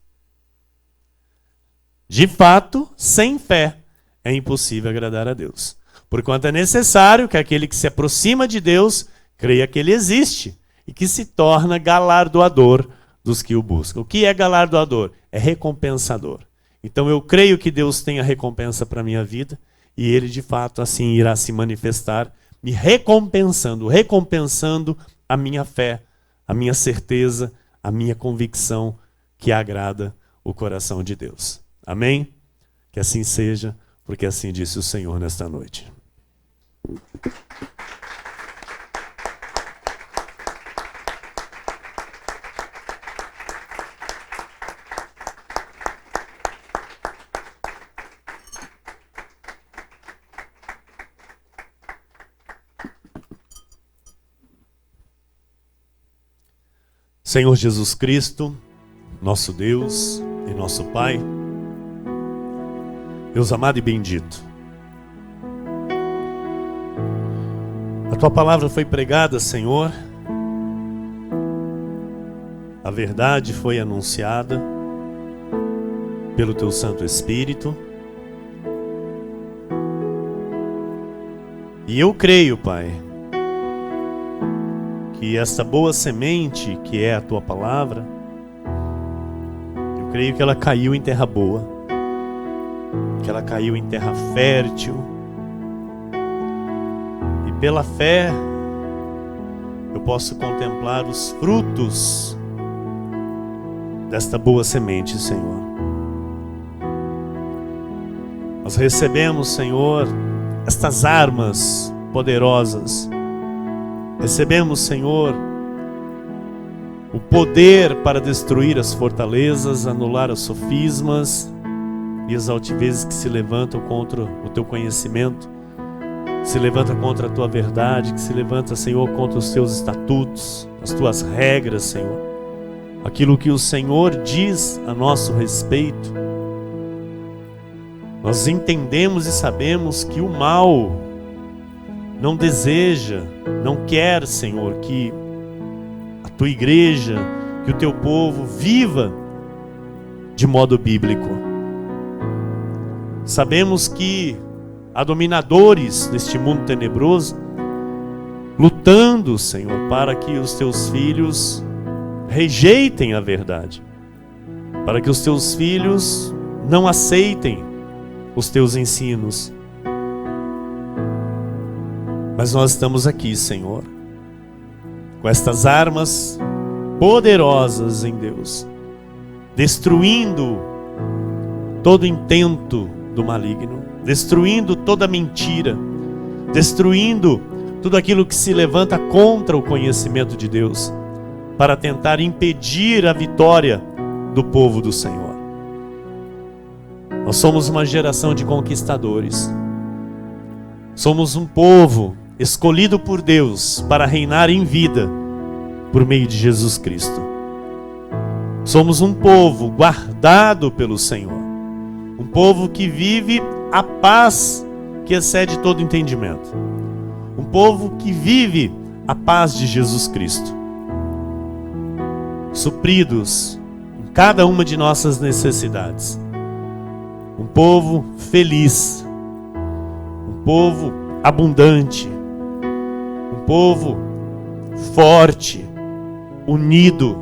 De fato, sem fé é impossível agradar a Deus. Porquanto é necessário que aquele que se aproxima de Deus creia que Ele existe e que se torna galardoador dos que o buscam. O que é galardoador? É recompensador. Então eu creio que Deus tem a recompensa para a minha vida e Ele de fato assim irá se manifestar, me recompensando a minha fé, a minha certeza, a minha convicção que agrada o coração de Deus. Amém? Que assim seja, porque assim disse o Senhor nesta noite. Senhor Jesus Cristo, nosso Deus e nosso Pai, Deus amado e bendito, a Tua palavra foi pregada, Senhor, a verdade foi anunciada pelo Teu Santo Espírito, e eu creio, Pai, que essa boa semente que é a Tua palavra, eu creio que ela caiu em terra boa, que ela caiu em terra fértil, e pela fé eu posso contemplar os frutos desta boa semente, Senhor. Nós recebemos, Senhor, estas armas poderosas. Recebemos, Senhor, o poder para destruir as fortalezas, anular os sofismas e as altivezes que se levantam contra o Teu conhecimento, que se levanta contra a Tua verdade, que se levanta, Senhor, contra os Teus estatutos, as Tuas regras, Senhor. Aquilo que o Senhor diz a nosso respeito. Nós entendemos e sabemos que o mal não deseja, não quer, Senhor, que a Tua igreja, que o Teu povo viva de modo bíblico. Sabemos que há dominadores neste mundo tenebroso, lutando, Senhor, para que os Teus filhos rejeitem a verdade, para que os Teus filhos não aceitem os Teus ensinos. Mas nós estamos aqui, Senhor, com estas armas poderosas em Deus, destruindo todo intento do maligno, destruindo toda mentira, destruindo tudo aquilo que se levanta contra o conhecimento de Deus, para tentar impedir a vitória do povo do Senhor. Nós somos uma geração de conquistadores. Somos um povo escolhido por Deus para reinar em vida por meio de Jesus Cristo. Somos um povo guardado pelo Senhor. Um povo que vive a paz que excede todo entendimento. Um povo que vive a paz de Jesus Cristo. Supridos em cada uma de nossas necessidades. Um povo feliz. Um povo abundante. Um povo forte, unido.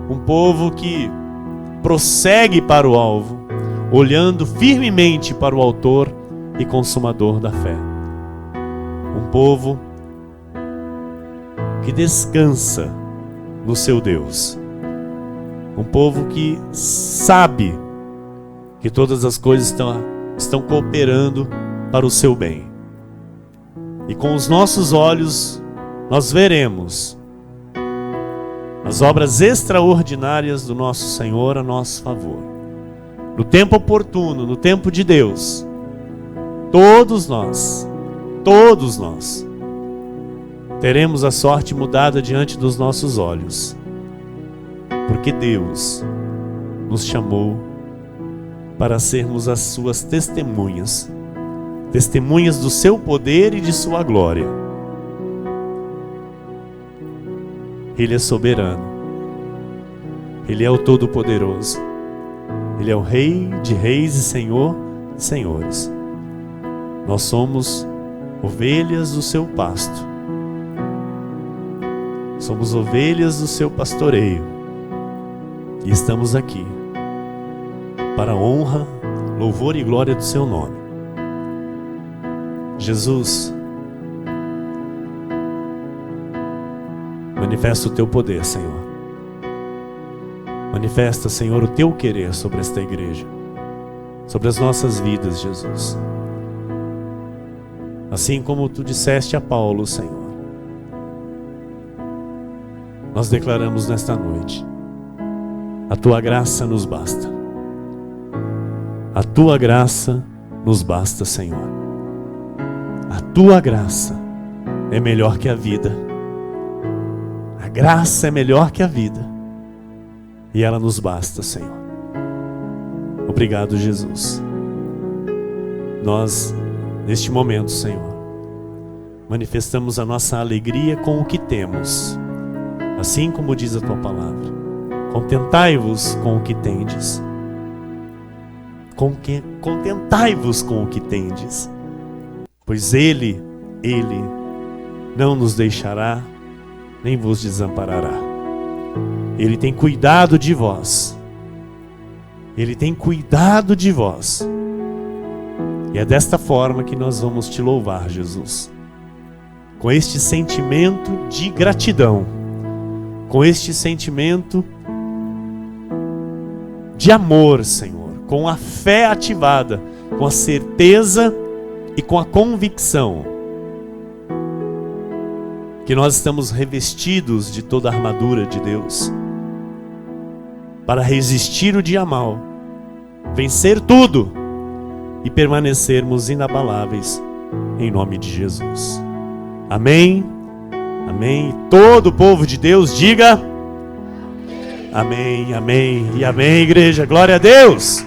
Um povo que prossegue para o alvo, olhando firmemente para o autor e consumador da fé. Um povo que descansa no seu Deus. Um povo que sabe que todas as coisas estão cooperando para o seu bem. E com os nossos olhos nós veremos as obras extraordinárias do nosso Senhor a nosso favor. No tempo oportuno, no tempo de Deus, todos nós teremos a sorte mudada diante dos nossos olhos, porque Deus nos chamou para sermos as suas testemunhas, testemunhas do seu poder e de sua glória. Ele é soberano, Ele é o Todo-Poderoso, Ele é o Rei de reis e Senhor de senhores. Nós somos ovelhas do seu pasto, somos ovelhas do seu pastoreio, e estamos aqui para a honra, louvor e glória do seu nome. Jesus, manifesta o teu poder, Senhor. Manifesta, Senhor, o teu querer sobre esta igreja, sobre as nossas vidas, Jesus. Assim como tu disseste a Paulo, Senhor, nós declaramos nesta noite: a tua graça nos basta. A tua graça nos basta, Senhor. A tua graça é melhor que a vida. A graça é melhor que a vida. E ela nos basta, Senhor. Obrigado, Jesus. Nós, neste momento, Senhor, manifestamos a nossa alegria com o que temos. Assim como diz a tua palavra: contentai-vos com o que tendes. Contentai-vos com o que tendes, pois Ele não nos deixará, nem vos desamparará. Ele tem cuidado de vós. Ele tem cuidado de vós. E é desta forma que nós vamos te louvar, Jesus. Com este sentimento de gratidão, com este sentimento de amor, Senhor, com a fé ativada, com a certeza e com a convicção que nós estamos revestidos de toda a armadura de Deus para resistir o dia mau, vencer tudo e permanecermos inabaláveis em nome de Jesus. Amém, amém. Todo o povo de Deus diga amém, amém e amém, igreja. Glória a Deus.